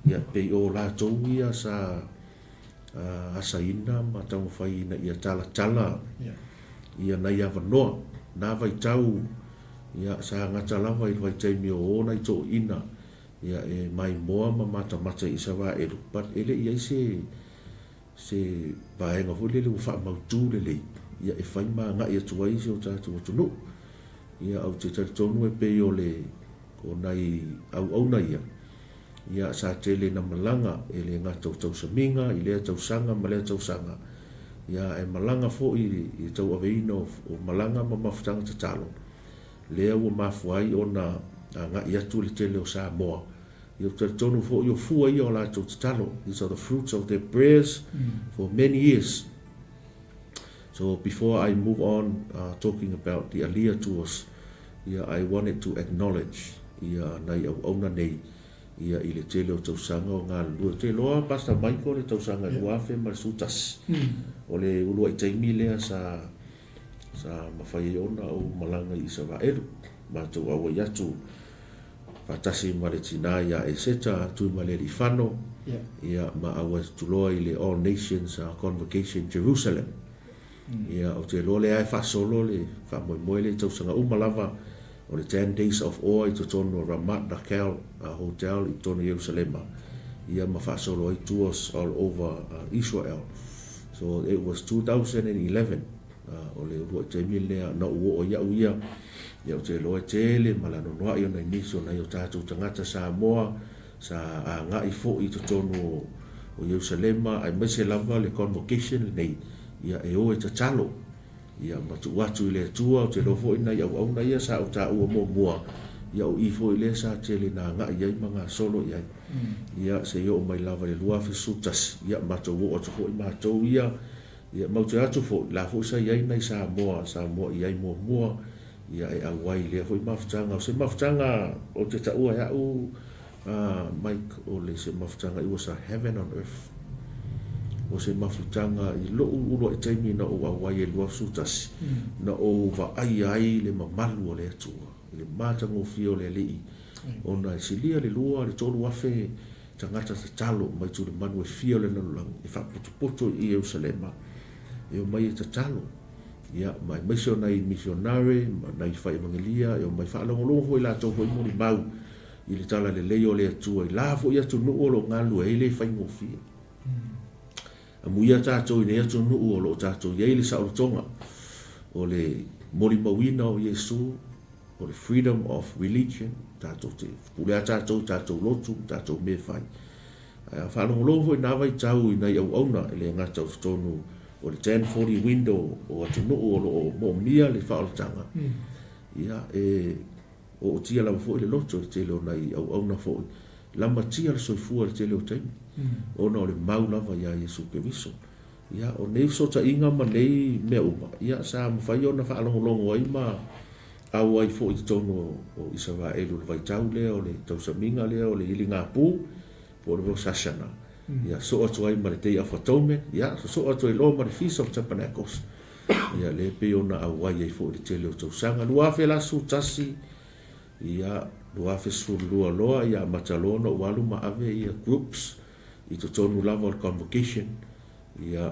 ia pe o la tau ia sa asaina ma tau whai na ia tala ia na ia wanoa na vai tau ia sa ngata lava I vai taimi o ona I tō ina ia e mai moa ma mata 𝚘𝚑𝚑𝚑𝚑 but ele ia se vaenga fuli le ufa mautu le ia e whai ma nga ia tuai se o tātu o tunu ia au te tonu e pe o le ko nai au na ia sa tele na malanga ele nga tau saminga I le tau sanga ma le tau sanga ia e malanga fo I tau aveino o malanga ma mafutanga te talo le o mafuai ona nga ia tu le tele o sa moa ia te tonu fo yo fua I o la tau te talo these are the fruits of their prayers for many years. So before I move on talking about the Aliyah tours, I wanted to acknowledge nai au auna nei ia I le tele o tausanga o ngā lua te loa Pastor Michael le tausanga luafe marsutas o le ulua I taimi lea sa mawhai ona o malanga I 𝚘𝚑𝚑𝚑 ma tau awa iatu fatasi ma le tina ia e seta tui ma le rifano ia ma awa tuloa I le All Nations Convocation Jerusalem ia o te lo le ai fasolo le fa moe le tausanga umalava o le 10 days of awe I to tono 𝚌𝚘𝚙𝚎𝚘 hotel I tono Jerusalem ia ma fasolo I tours all over Israel. So it was 2011 o le ua taimi lea na ua o iau ia o te loa tele ma la nonoa I o na iniso na I o tātou tangata sa moa sa ngai fo I to tono o Jerusalem ai mese lava le convocation nei ia e o e tatalo ia matu watu I le tua o te lofo ina ia au na ia sa o ta ua mo mua ia o I fo I le sa tele na ngai ia mga solo ia se ia o mai lava le lua fesutas ia matu o to fo I matu ia mau te atu fo la fo sa ia nei sa moa ia mo mua ia e awai le fo I mafutanga o se mafutanga o te ta ua ia u Mike o le se mafutanga I was a heaven on earth o se mafutanga I lo ulo I taimi na o awai e lua sutas na o va ai le mamalu o le atua le matango fio le lii ona silia le lua le tolu wafe tangata te talo mai tu le manu e fio le nalulang e whaputupoto I Jerusalema e o mai e te talo ia mai maiso nai missionary nai fai mangelia e mai fa longo foi la to foi mo ni mau i le tala le leo le atua i la fo ia tu no o lo ngalu e le fai ngofia a muia tatou i ne atu no o lo tatou ia i le sa o tonga o le mori mawina o Yesu o le freedom of religion tatou te pule tatou lotu tatou me fai a fa longo foi na vai tau i nei au auna le ngata o tonu o le 1040 window o atu no o lo mo mia le fa o tanga ia o tia la fo le loto te lo nai au na fo la matia le soifua le te lo te o no le mau lava ia Yesu Keriso ia o nei so ta inga ma nei me uma ia sa mo fai ona fa longo ai ma au ai fo i tono o Israel le vai tau le o le tau saminga le o le ilinga pu po le sashana ia so atu ai ma le te afatomen ia so atu ai lo ma le Feast of Tabernacles ia le pe ona au ai fo le te lo tau sanga lua fe la su tasi ia lua fe su lua loa ia matalono walu ma ave ia groups i to tonu lava o convocation ia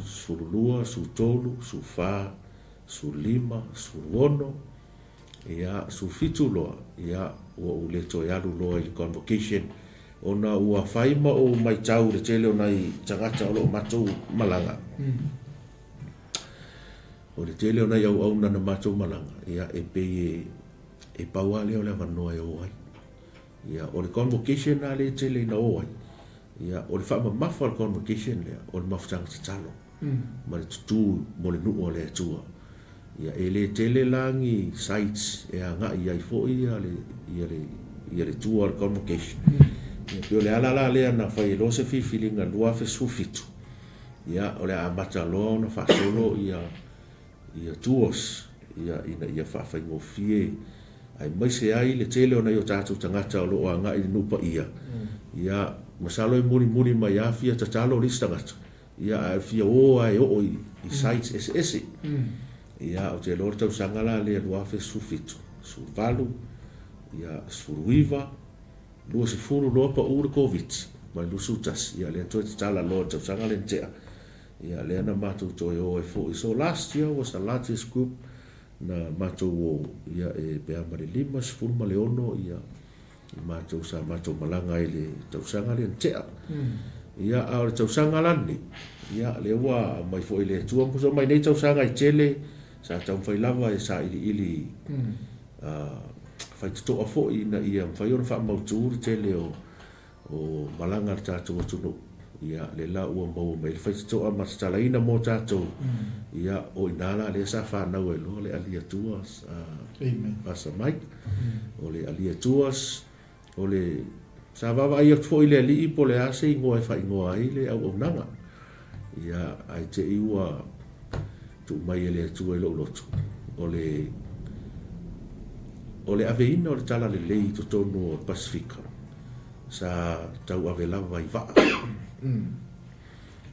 su lua su tolu su fa su lima su wono ia su fitu loa ia o le to yalu loa i convocation ona ua fai ma o mai tau le tele ona i tangata o lo matou malanga o le tele ona i au na matou malanga ia e pe e paua leo le vanoa e oai ia o le convocation na le tele na oai ia o le wha mafa le convocation lea o le mafutanga tatalo ma le tutu mo le nuu o le atua ia e le tele langi sites e a ngai ia i fo ia le tua le convocation ia pe o le ala la lea na whai lo se fifilinga lua fe sufitu ia o le amata loa na whasolo ia tuos ia whawhai ngofie ai mai se ai le tele ona yo tatou tangata o lo anga i nupa ia masalo e muri mai afia tatalo lista ngata ia afia o ai o i sites ss ia o te lor tau sangala le lua fe sufitu su valu ia su ruiva lua se furu loa pa ure covid ma lu sutas ia le to tala lo tau sangala ntea ia le na matu to o e fo so last year was the largest group na matou o ia e pea ma le lima sefulu ma le ono ia i matou sa matou malanga i le tausaga le tea ia a o le tausaga lani ia le ua mai foʻi le atua so mai nei tausaga i tele sa taumafai lava e sa iliili faitotoʻa foʻi na ia mafai ona faamautū le tele o malaga le tatou atunuu ia le la ua maua mai le faitotoʻa ma tatalaina mo tatou ia o ina la le sa fanau e loa le alia tuas Pastor Mike o le alia tuas o le sa vavaai atu foʻi le alii po le a seigoa e faaigoa ai le auaunaga ia ai te iua tuumai e le atua i lou lotu o le aveina o le tala lelei totonu o Pasifika sa tau ave lava i vaa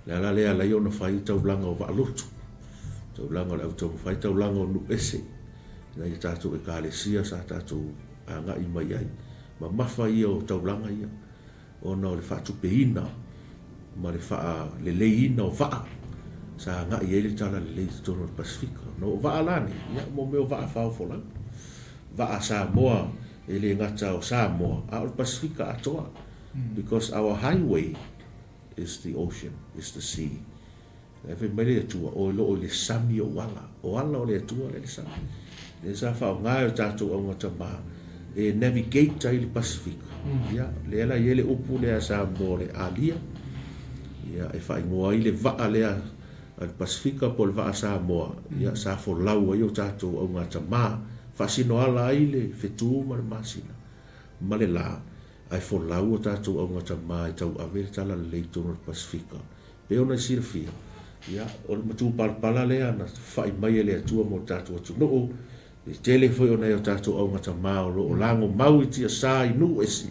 le ala lea lai ona fai taulaga o vaalotu taulaga o le au taumafai taulaga o nuese na ia tatou ekalesia sa tatou agaʻi mai ai ma mafa ia o taulaga ia ona o le faatupeina ma le faaleleina o vaa sa agaʻi ai le tala lelei totonu o le Pasifika no o vaa lani ia mo me o vaa faofolaga vaa Samoa e le ngata o Samoa a o le Pasifika atoa because our highway is the ocean, is the sea. Ewe mai le atua o lo o le sami o wala o le atua le sami le sa fa ngai o tatou au ngata ma e navigate ai le Pasifika ia le ala ia le upu le Samoa le alia ia e fa ingoa i le vaa le al Pasifika po le vaa Samoa ia sa fo lau ai o tatou au ngata ma fasino ala ai le fetu ma le masina ma le la ai fo lau o tatou au ngata mai tau ave tala le leitono le Pasifika pe ona silfia ia o le matu palpala lea na fai mai le atua mo tatou atunuu le tele foi ona o tatou au ngata mai o loo lago mau i tia sa i nuu esi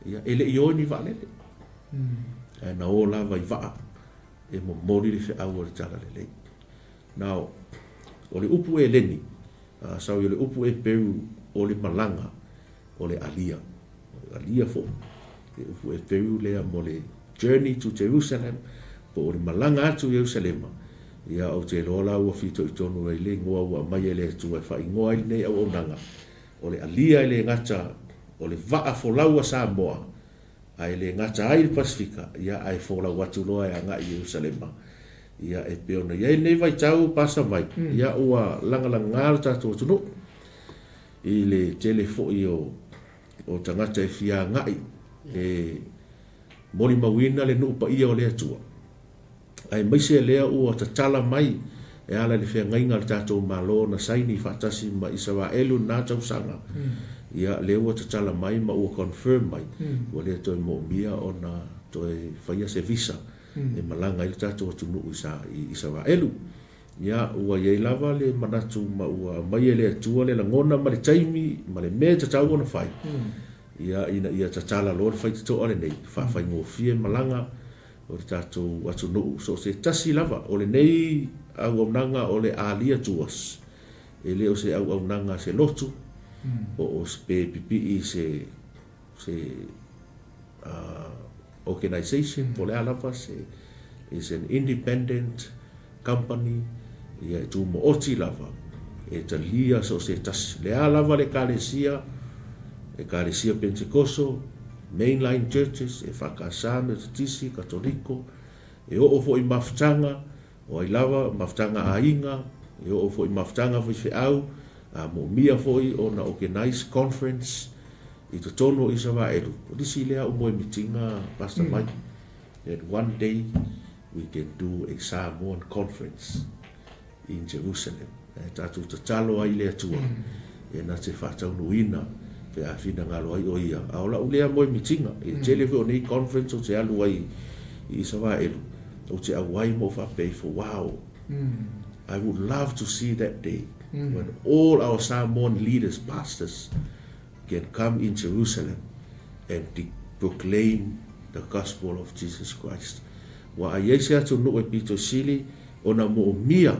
ia e leʻi oni vaalele ae na o lava i vaa e momoli le feʻau o le tala lelei nao o le upu e leni sau i le upu e peru o le malaga o le alia fo le upu e peru lea mo le journey to Jerusalem po o le malaga atu Jerusalema ia o te lola ua fito I tonu ai le ngoa ua mai e le atua e whai ngoa I nei au nanga o le alia I le ngata o le vaa folaua Samoa ai le ngata ai le Pasifika ia ai folau atu loa e anga I Jerusalema ia e peona ia nei vai tau pasa mai ia ua langalanga ngāra tātou tunu I le telefo I o tangata e fia ngai e mori mawina le nupa ia o le atua ai maise lea ua tatala mai e ala le fea ngainga le tātou malo na saini whatasi ma Israelu nā tausanga ia le ua tatala mai ma ua confirm mai ua lea toi mo mia o na toi whaia se visa e malanga I le tātou atunu I Israelu ia ua iei lava le manatu ma ua mai le atua le langona ma le taimi ma le mea tatau ona whai ia ina ia tatala lo le whai tato ale nei whawhai ngofie malanga o le tātou atunu so se tasi lava o le nei au nanga o le alia tuas e leo se au nanga se lotu o spe pipi se organization po le alava se is an independent company ia tu mo oti lava e talia so se tasi le alava le kalesia Pentecoso mainline churches e whakasana tisi katoliko e o fo I mafutanga o I lava mafutanga ainga e o fo I mafutanga fo I au a mo mia fo I o na organized conference I to tono Israelu o disi lea o mo mitinga Pastor Mike that one day we can do a Samoan conference in Jerusalem e tatu tatalo ai lea tua e na te whatau nuina pe a fina ngalo ai o ia a ola ulea moi mitinga e tele o nei conference o te alu ai I Israelu o te awai mo fa pay for wow I would love to see that day when all our Samoan leaders pastors can come in Jerusalem and proclaim the gospel of Jesus Christ wa ai se atu no e pito sili ona mo mia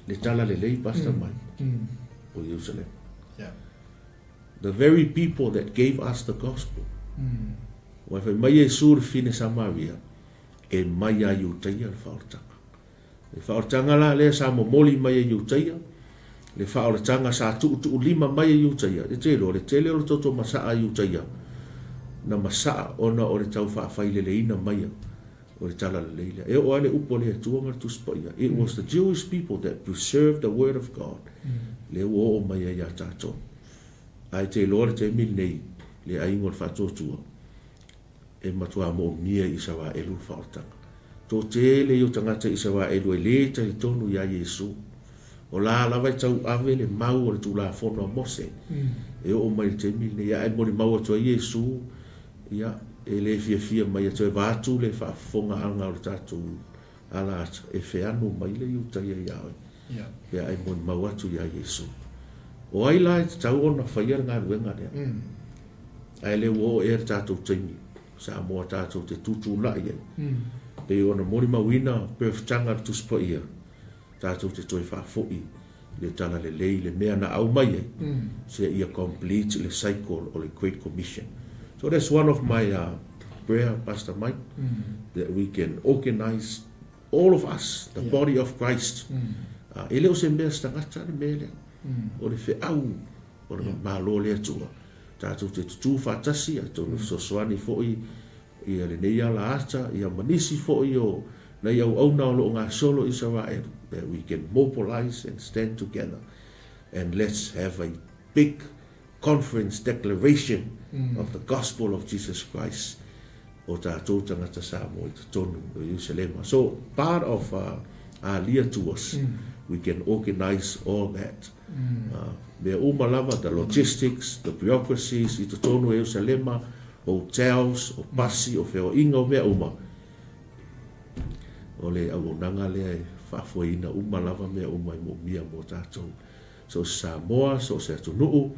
le tala le lei Pastor Mike o Jerusalem the very people that gave us the gospel. Wa fa mai e sur fine Samaria e mai a Iuteia le whaortanga. Le whaortanga la le sa momoli mai e Iuteia le whaortanga sa tu lima mai e Iuteia le tele o toto masa a Iuteia na masa ona o le tau whaafai le leina mai o le tala le leila e o ale upo le tuanga tu spaia. It was the Jewish people that preserved the word of God le o mai e ya tato ai te lore te mil nei le aingo le whatotua e matua mo mia Israelu whaotanga to te le o tangata Israelu e le te tonu ia Yesu o la lava I tau ave le mau o le tula fono a Mose e o mai te mil nei ai mo le mau atua Yesu ia e le fia mai atua vatu le whaafonga anga o le tatu ala e feano mai le iutaia ia e ai mo le mau atu ia Yesu o ai la tau ona whaia ngā ruenga rea ai le wo e tātou taimi sa moa tātou te tutu lai pe ona mori mawina perfutanga tu spa ia tātou te toi whafoi le tala le lei le mea na au mai se ia complete le cycle o le Great Commission. So that's one of my prayer, Pastor Mike, that we can organize all of us, the body of Christ. Ele o se mea stangata le mea lea o le whiau o le malo lea tua tātou te tutu whatasi a tonu sosoani fōi i le nei ala ata i a manisi fōi o nei au auna o lo ngā solo Israel that we can mobilize and stand together and let's have a big conference declaration of the gospel of Jesus Christ o tātou tangata Samoa i te tonu o Jerusalem. So part of our lead to us we can organize all that. Mea uma lava, the logistics, the bureaucracies, I te tonu e Jerusalema, hotels, o pasi, o wheo inga o mea uma. O le au nanga lea e whafuaina uma lava mea uma I mo mia mo tātou. So Samoa, so se atunuu,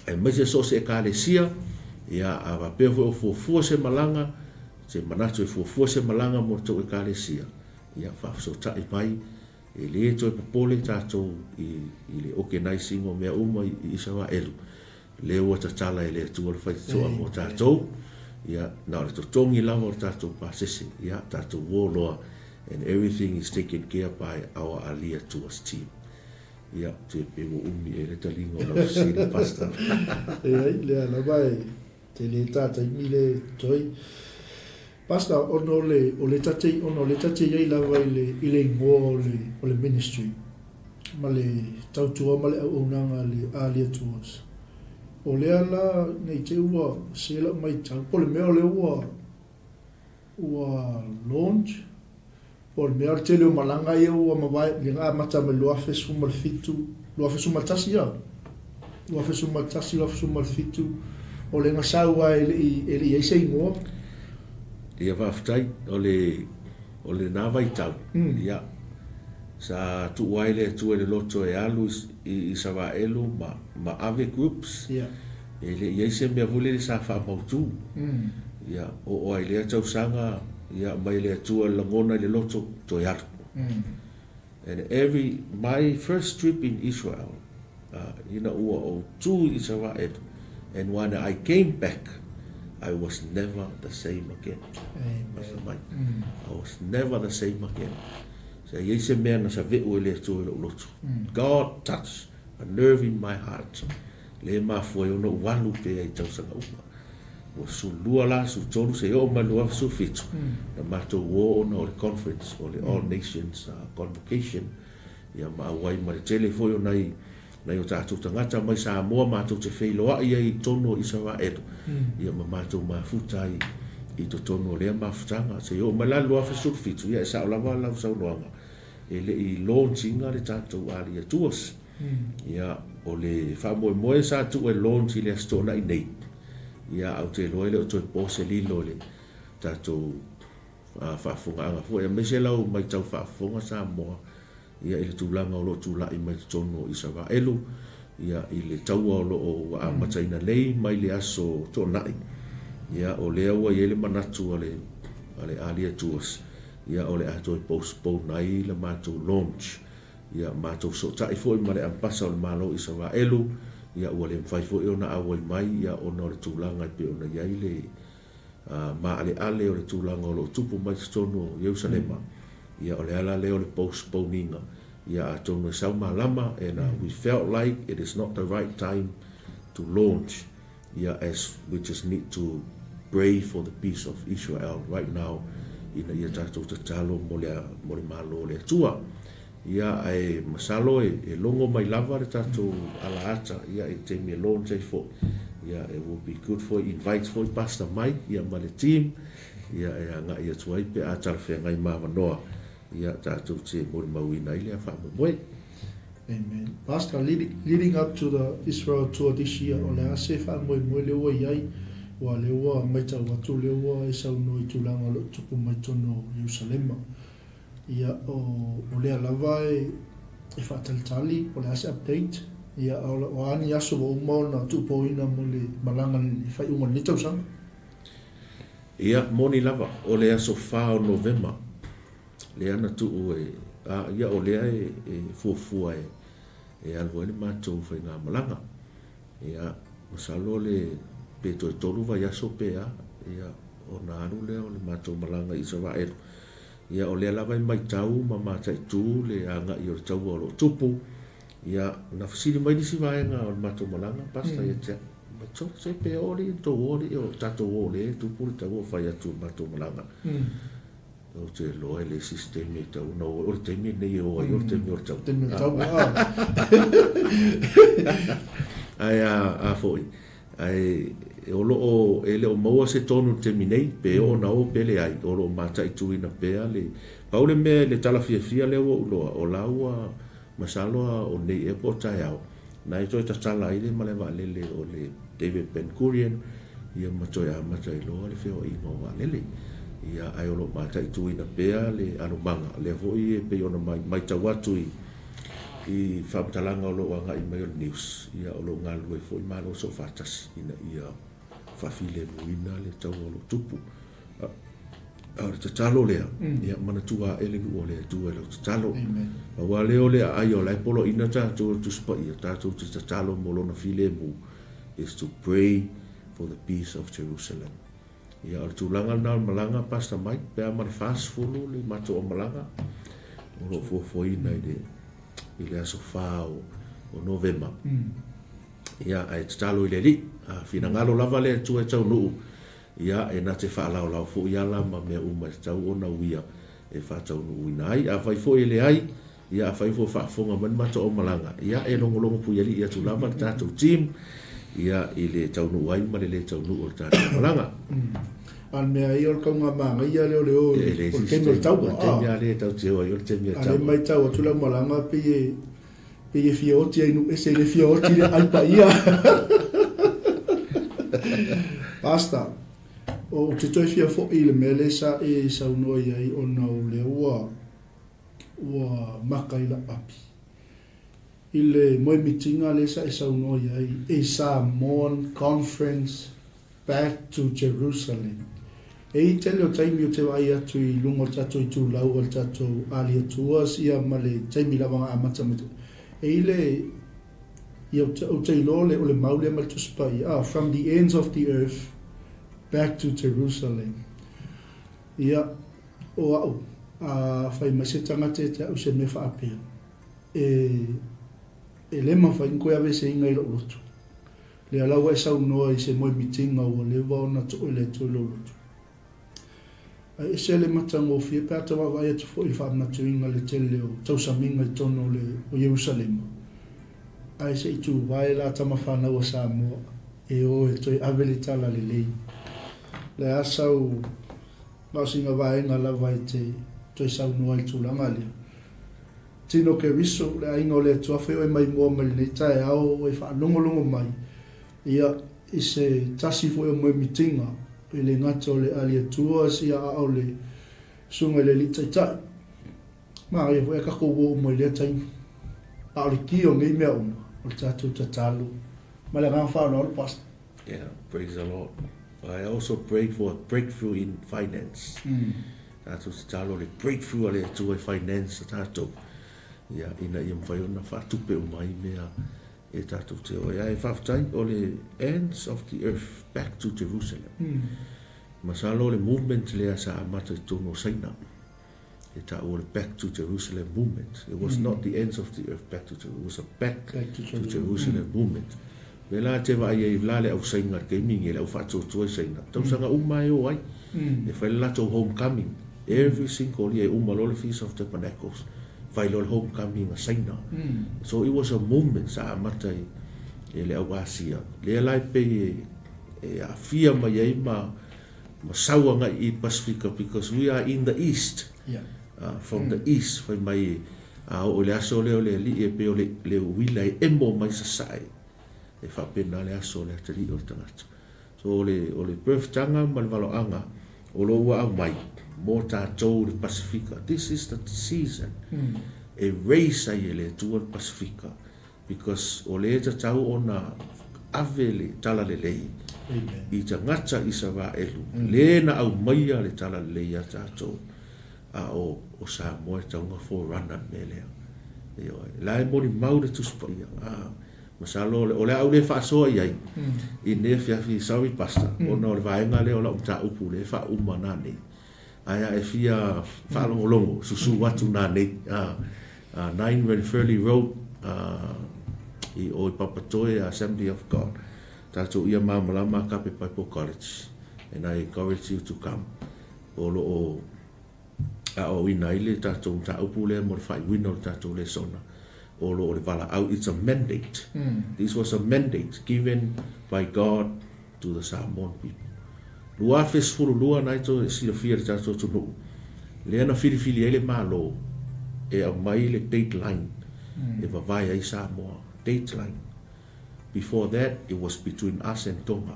e maise so se ekalesia, ia a wapea o fuafua se malanga, se manatu e fuafua se malanga mo tau ekalesia. Ia whaaso tai mai, e le toi popole tātou I le organizing o mea uma I Israelu. Le ua tatala e le atua le whaitoa mo tātou. Ia, nā le totongi lava o tātou pāsese. Ia, tātou wōloa and everything is taken care by our 𝗚𝗚𝗦𝗡𝗏 team. Ia, te pewo umi e le talinga o lau siri pastor. Lea la vai, te le tata imi le toi. Pastor, ono le tate iai la vai i le ingoa o le ministry. Ma le tautua ma le au unanga le 𝗚𝗚𝗦𝗡𝗏. O lea la, nei te ua, se la mai tau, po le mea le ua launch, o le mea te leo malanga ia ua mawai, le ngā mata me loafe suma le fitu, loafe suma tasi ia, loafe suma tasi, loafe suma le fitu, o le ngasau ai e le eise ingoa. Ia whawhitai, o le nāwai tau, ia, sa tu wai le tu le loto e alu i sa wa elu ma ave groups, e le eise mea vule le sa wha mautu, ia, o ai lea tau sanga, ia mai le atua langona le loto to yatu. And my first trip in Israel, ina ua o tu i sawa etu, and when I came back, I was never the same again. I was never the same again. So yese mea na sa ve'u e le atua le loto. God touched a nerve in my heart. Le mafua ono walu pe ai tau sanga uma. O su lua la su tolu se o malua su fitu na mato wo ona o le conference o le All Nations Convocation ia ma wai ma le tele foi o nai o tātou tangata mai sa moa mātou te wheiloa ia i tono i sa wa eto ia ma mātou mafutai i to tono lea mafutanga se o malua lua su fitu ia sa o lava lau sa unoanga e le i launchinga le tātou 𝗚𝗚𝗦𝗡𝗏 ia o le whamoe sa tu e launch i le astona i nei ia au te loe le o toi pose lilo le tātou whaafunga anga fua. Ia mese lau mai tau whaafunga sa moa. Ia i le tūlanga o lo tūlai mai tono i sa elu. Ia i le taua o lo o amataina nei mai le aso tonai. Ia o lea ua i ele manatu ale 𝗚𝗚𝗦𝗡𝗏. Ia o le atoi postpone ai le mātou launch. Ia mātou so tai fo i mare ampasa o le malo i sa elu. Ia ua le mwhai fo i ona awai mai, ia ona o le tūlanga i pe ona iai le ma ale o le tūlanga o lo tupu mai tono Ierusalema. Ia o le ala le o le postponinga. Ia a tono sau malama, and we felt like it is not the right time to launch. Ia as we just need to pray for the peace of Israel right now. Ina ia tātou tatalo mo le malo le atua. Ia e masalo e longo mai lava le tātou alaata, ia e te me launch ai fo. Ia it will be good for invite for Pastor Mike, ia ma le team, ia e anga ia tuai pe a tarwhea ngai mawanoa. Ia tātou te mori mawina i lea whaamoe. Amen. Pastor, leading up to the Israel tour this year, o le ase whaamoe le ua iai, wa le ua mai tau watu le ua e sau no i tūlanga lo tupu mai tono Jerusalema. Ia o lea lava e whaatalitali, o le ase update. Ia o ani aso o umona tupoina mo le malanga ni whai unga ni tausanga. Ia moni lava, o le aso whao November. Le ana tuu ia o lea e fuafua e alwa ele mātou whai ngā malanga. Ia masalo le peto e tolu vai aso pea, ia o nāru lea o le mātou malanga i sa waeru. Ia o lea lava i mai tau ma mātai tū le anga i o le tau o lo tupu. Ia na fasiri mai nisi vaenga o le mātou malanga, pasta ia tia. Ma tau se pe ori i tō ori o tato ori e tupu le tau o whai atu mātou malanga. O te loe le sistemi tau, no o le temi nei o ai o le temi o le tau. Temi o tau, Ai a foi. Ai o loo e le o maua se tonu te minei pe o na o pele ai o lo matai tuina pea le paule me le tala fia le o laua masaloa o nei e po tai au na i toi tatala i le male valele o le David Ben-Gurion ia matoi a matai loa le feo i mo valele ia ai o lo matai tuina pea le anumanga le voi e pe ona mai tawatu i whapatalanga o lo anga i mai o news ia o lo ngalu e foi malo so fatas ina ia whawhile muina le tau o lo tupu. Aore te talo lea, ia mana tua ele nu o lea tua le te talo. Awa leo lea ai o lai polo ina tātou tu spa ia tātou te talo mo lona while mu is to pray for the peace of Jerusalem. Ia o le tūlanga na malanga pasta mai, pea ma le fasfulu le mato o malanga. O lo fuafuaina i le aso wha o November. Ia ai tatalo i le li, fina ngalo lava le tua tau nuu. Ia e na te whaalau lau fu ia la ma mea uma tau o na uia e whatau nuu ina ai. A whai fo e le ai, ia a whai fo whaafonga man mato o malanga. Ia e longo pu iali ia tu lama tātou team. Ia i le tau nuu ai ma le tau nuu o tātou malanga. An mea i ol kaunga maanga ia leo leo o keno le tau. O temia le tau teo ai o temia tau. Ale mai tau atula malanga pe e fioti ai nu ese le fioti le alpa ia. Basta. O te toi fia fo i le mele sa e sa unoi ai o nau le ua maka i la api. I le moe mitinga le sa e sa unoi ai e Samoan Conference Back to Jerusalem. E i tele o taimi o te wai atu i lungo tato i tū lau al tato ali atuas ia ma le taimi lawanga amata mitu. E i le i o te ilo le o le maule ma tuspai. From the ends of the earth back to Jerusalem. Ia o au whai mase tangate te au se me whaapea. E lema whai nkoe ave se inga i lo lotu. Le alawa e sau noa i se moe mitinga o le waona to o le to lo lotu. E se le matango fie pe ata wawai atu fo i whaamatu inga le tele o tausaminga i tono o Jerusalem. Ai se i tu wae la tama whanau o Samoa. E o e toi avele tala le lei. Le asau masinga vaenga lava i te toi sau noa i tūlanga lea. Tino ke riso le ainga o le tuawhi o e mai mua mai nei tae au e whaanongolongo mai. Ia i se tasi fo e moe mitinga e le ngata o le alia tuas ia au le sunga le li tai. Maa ia fo e kako wo moe lea taimi. A le ki o ngei mea uma o le tatu tatalu. Ma le ngā whanau le pasta. Yeah, praise the Lord. I also prayed for a breakthrough in finance. Tātou te talo le breakthrough ale tua i finance tātou. Ia ina ia mwhai ona whatupe o mai mea e tātou te o. Ia e whaftai o le ends of the earth back to Jerusalem. Masalo le movement lea sa amata i tono saina. E tā o le back to Jerusalem movement. It was not the ends of the earth back to Jerusalem. It was a back to Jerusalem movement. Vela te vai e vlale au sainga ke mingi le au whato tua sainga. Tau sanga umai o ai. E whai lato homecoming. Every single year umalole Feast of Tabernacles. Whai lol homecoming a sainga. So it was a movement sa amata e le au Asia. Le lai pe e a fia mai e ma sauanga i Pacifica because we are in the east. Yeah. From the east whai mai o le aso leo le li e pe o le wila e emo mai sa sai. E whapena le aso le atari o tangata. So o le birth tanga ma le waloanga o lo ua au mai mō tātou le Pacifica. This is the season. E reisa i le tua le Pacifica because o le tatau o na ave le tala le lei. I tangata i sa wā elu. Le na au maia le tala le lei a tātou o sa moe taunga forerunner me lea. Lai mori mau le tuspaia. Masalo o le au le whaasoa i ai. I ne whiawhi sawi pasta. O na o le vaenga le o la umta upu le wha uma nā nei. Aia e whia whaalongolongo. Susu watu nā nei. 9 Renfurley Road. I o i Papatoe Assembly of God. Tātou ia māmalama kape Bible College. And I encourage you to come. O lo o o ina ile tātou umta upu le mo le whai wino tātou le sona. O lo le vala out. It's a mandate. This was a mandate given by God to the Samoan people. Lua fes furu lua nai to e sila fia tato tunu. Le ana fili ele malo e a mai le dateline e vavai ai Samoa. Dateline. Before that, it was between us and Tonga.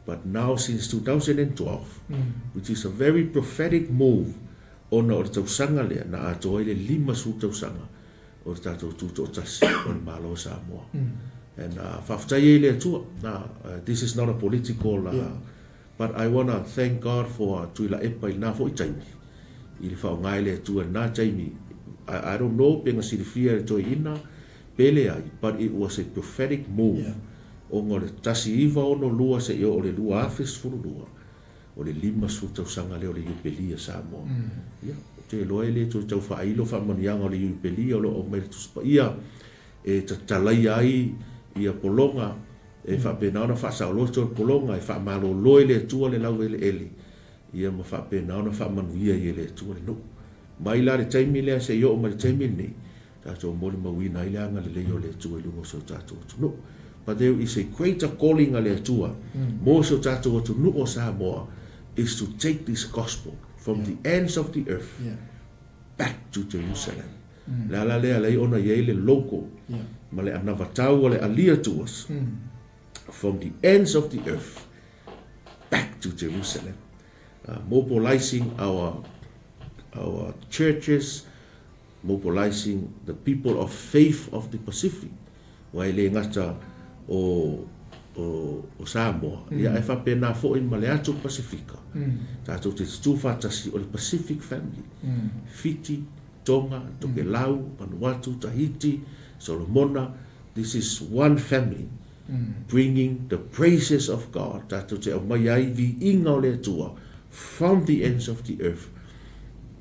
But now, since 2012, which is a very prophetic move, ona o tausanga lea na atoa ile 5 su tausanga. O tātou tūto tasi o le malo Samoa. And whaftai e lea tua. This is not a political, but I want to thank God for tuila epa i nā fo i taimi. I le whao ngai lea tua nā taimi. I don't know, penga sirifia e toi ina, pele ai, but it was a prophetic move. O ngā le tasi iwa ono lua se i o le lua afes furu lua. o le 5 sutausaga lea o le iupelia Samoa ia te loa le tau whailo whamanianga o le iupelia o loo mai tuspaia e tatalai ai ia polonga e whapenaona whasauloto polonga e whamalo loe le tua le lau ele ia ma whapenaona whamanuia i le tua le no mai la le taimi lea se yo o mai taimi nei tato mole mawina i leanga le leo le tua i lungo so tato no but there is a greater calling a le tua mo so tato to no o Samoa is to take this gospel from the ends of the earth back to Jerusalem. La lea lei ona ye le local ma le anavatau le alia to us from the ends of the earth back to Jerusalem. Mobilizing our churches, mobilizing the people of faith of the Pacific. Wai le ngata o Samoa ia e whapena fo in Maleato Pacifica tātou te tūwhatasi o le Pacific family Fiti, Tonga, Tokelau, Vanuatu, Tahiti, Solomona. This is one family bringing the praises of God tātou te au mai ai vi inga o le tua from the ends of the earth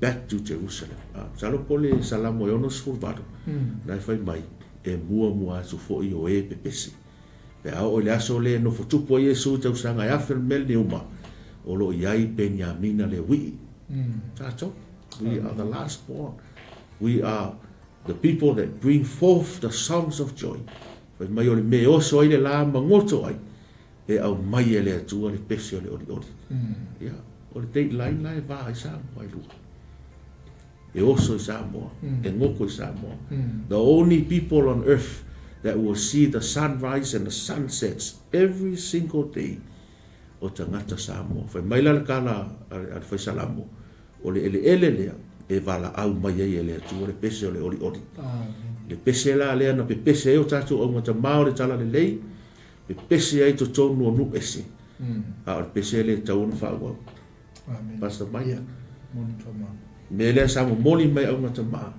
back to Jerusalem. Salo pole salamo e ono sfurvado nai fai mai e mua atu fo i o e pepesi pe au o le aso le no fotupo Yesu tau sanga e afer mel ni uma o lo iai Benjamina le wi tato we are the last born, we are the people that bring forth the songs of joy fai mai o le me oso ai le la mangoto ai e au mai e le atua le pesi o le ori ia o le date line lai va ai sa mai lu e oso i Samoa e ngoko i Samoa the only people on earth that will see the sunrise and the sunsets every single day o tangata Samoa. Fai maila le kala al fai salamo o le ele lea e vala au mai ai ele atu o le pese o le ori le pese la lea na pe pese e o tatu o ngata mao le tala le lei pe pese ai to tonu o nu ese a o le pese le taunu wha ua pasta mai me lea samo moli mai au ngata maa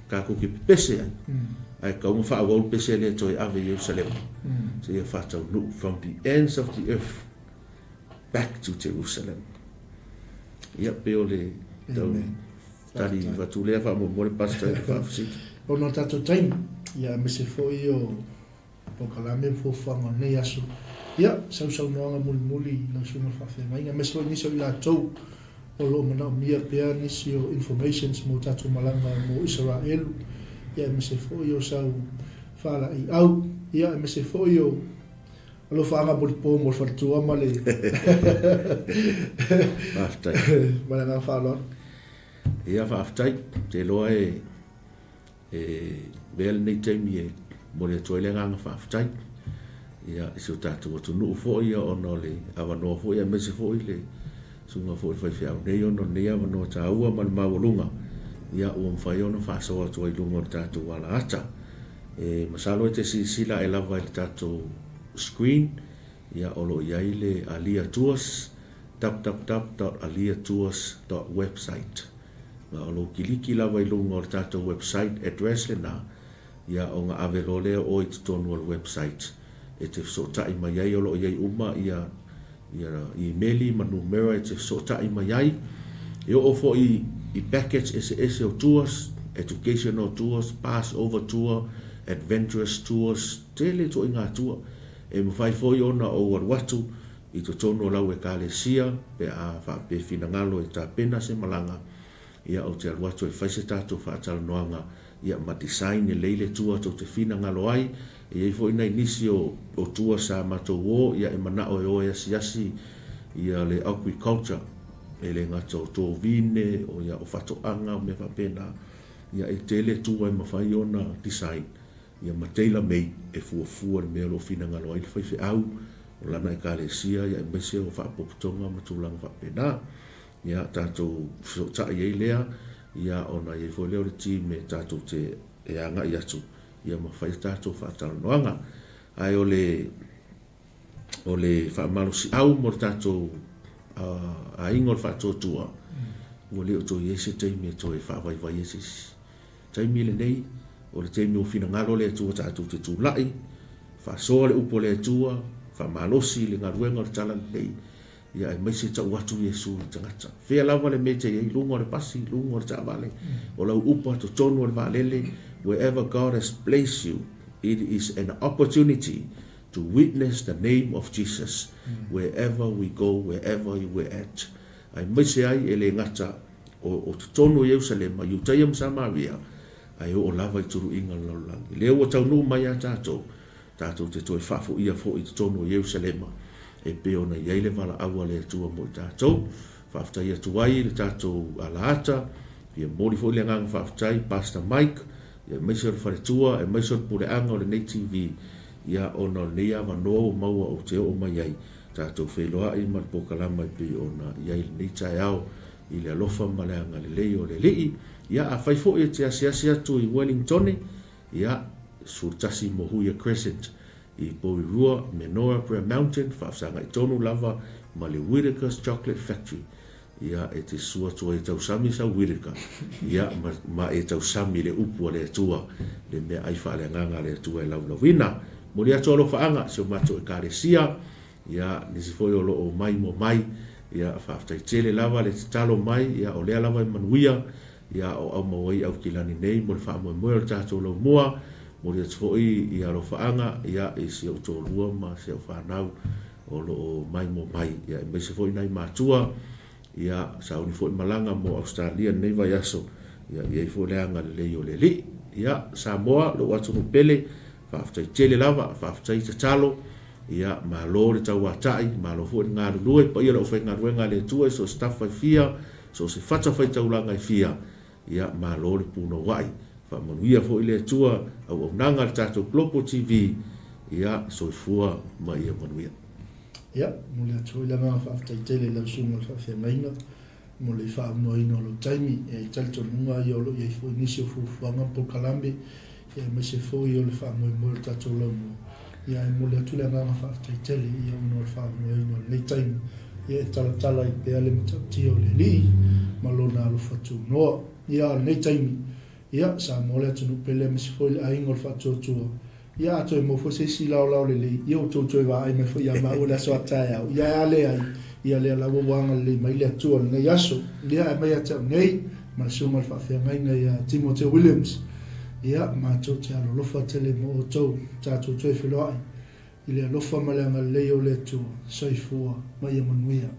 ka kuki pe pese ai ai ka unga wha ua pese le toi ave Jerusalem so ia whatau nu from the ends of the earth back to Jerusalem. Ia pe o le tau tali watu lea wha mo pasta e wha fsik. O no tato taimi, ia me se fo i o pokalame fo whanga nei asu. Ia, sau noanga muli na sunga whawhi mai. Ia me se niso i la tau o lo mana mia pia nisi o informations mo tato malanga mo Israel. Ia me se fo i o sau whala i au. Ia me se fo i o alo whaanga mo po mo whatua ma le. Whaftai. Malanga whalon. Ia whaftai, te loa vel nei taimi e mo le toile nganga whaftai. Ia iso tātou atu nuu fo ia ono le awanoa fo ia mese fo i le sunga fo i whaiwhiau nei ono nei awanoa tā ua man mawalunga. Ia ua mwhai ono whasoa atu ai lunga o tātou wala ata. Masalo e te sila e lava i tātou screen. Ia olo iai le alia tours www.aliatours.website. Ma olo kiliki lava i lunga o tātou website address le na. Ia o ngā avelo lea o i tonu al website. E te sotai mai ai olo iai uma ia emaili ma numera e te sotai mai ai. E o fo i package ese o tours, educational tours, Passover tour, adventurous tours, tele to i ngā tour. E mwhai fo i ona o watu i to tono lau e kālesia pe a whape fina ngalo e tā pena se malanga. Ia o te alwatu e whaise tātou whaatala noanga ia ma design e leile tua to te fina ngalo ai. E i fo ina inisi o tua sa mato wo ia e mana o e o asi ia le agriculture e le ngato tō vine o ia o whatoanga me whapena ia e tele tua e mawhai ona design ia ma tailor made e fuafua le mea lo fina ngalo ai le whaife au o lana e kālesia ia e mese o whapoputonga ma tūlanga whapena ia tātou tai ei lea ia ona i fo leo le ti me tātou te e anga i atu ia ma whai tātou whaatala noanga ai o le whaamalo si au mo tātou a ingo le whaatou tua mo leo tō iese teimi e tō e whaawai iesis teimi le nei o le teimi o fina ngalo le tua tātou te tūlai whaasoa le upo le tua whaamalosi le ngaruenga le tala nei ia e maise tau atu Iesu i tangata. Whea lava le meja i lunga le pasi, lunga le taavale, o lau upa to tonu le vaalele, wherever God has placed you, it is an opportunity to witness the name of Jesus, wherever we go, wherever we're at. Ai maise ai ele ngata o to tonu Jerusalem, Iutaiam Samaria, ai o lava i turu inga laulangi. Leo o tau nu mai a tātou te toi whafo ia fo i tonu Jerusalem, e peona iei le wala awa le atua mo i tātou, whaftai atuai le tātou alaata, ia mori fo le ngang whaftai, Pastor Mike, ia maisor wharetua, e maisor pure anga o le Nei TV, ia ona nea wanoa o maua o te o mai iei, tātou wheloa i maripokalama i peona iei le nei tai au, i le alofa maleanga le lei o le lii, ia a whaifo i te asiasi atu i Wellington, ia 𝚟𝚒𝚙𝚎 Mohuia Crescent, i Poirua, Menora, Prayer Mountain, whaafsanga i tonu lava, ma le 𝚜𝚘𝚑𝚘𝚎 Chocolate Factory. Ia e te sua tua e tausami sa 𝚜𝚘𝚘𝚎. Ia ma e tausami le upua le atua, le mea ai whaaleanganga le atua e laulawina. Mo le atua lo whaanga, se o mato e kāresia, ia nisi foi o lo o mai mo mai, ia whaaftai tele lava le talo mai, ia o lea lava i manuia, ia o au mawai au kilani nei, mo le whaamoe moe o tātou lau mua, mo le tfoi ia lo faanga ia e se o tolua ma se o whanau o lo mai mo mai ia e mai se foi nai matua ia sa uni foi malanga mo Australia nei vai aso ia ia foi leanga le lei o le li ia Samoa lo atu no pele whaaftai tele lava whaaftai te talo ia ma lo le tau atai ma lo foi ngā lue pa ia lo fai ngā ruenga le tua so staff fai fia so se fata fai taulanga i fia ia ma lo le puno wai whamanuia fo ile tua au nanga le tātou Global TV ia soifua ma ia manuia. Ia, mo le atu ila ngā whaaftai tele lau sunga le whawhiangainga, mo le whaamnoina o lo taimi e talito nunga i olo i fo inisi o fufuanga po kalambe ia me se fo i o le whaamoe mo le tātou lau mo. Ia e mo le atu ila ngā whaaftai tele ia ono le whaamnoina o le taimi ia e talatala i pea le matauti o le li ma lo nā alo whatu noa ia le taimi ia sa mo le tunu pele me se foi ai ngol fa tua ia to mo fo se si lao le ia to va ai me fo ia ma o la so taia ia ale ai ia le la wo wanga le mai le tu le yaso ia mai ata nei ma so mal fa fe ngai ia Timo Williams ia ma to te alo lo fa tele mo to to fe lo ai ile lo fa ma le o le tu sai fo mai manuia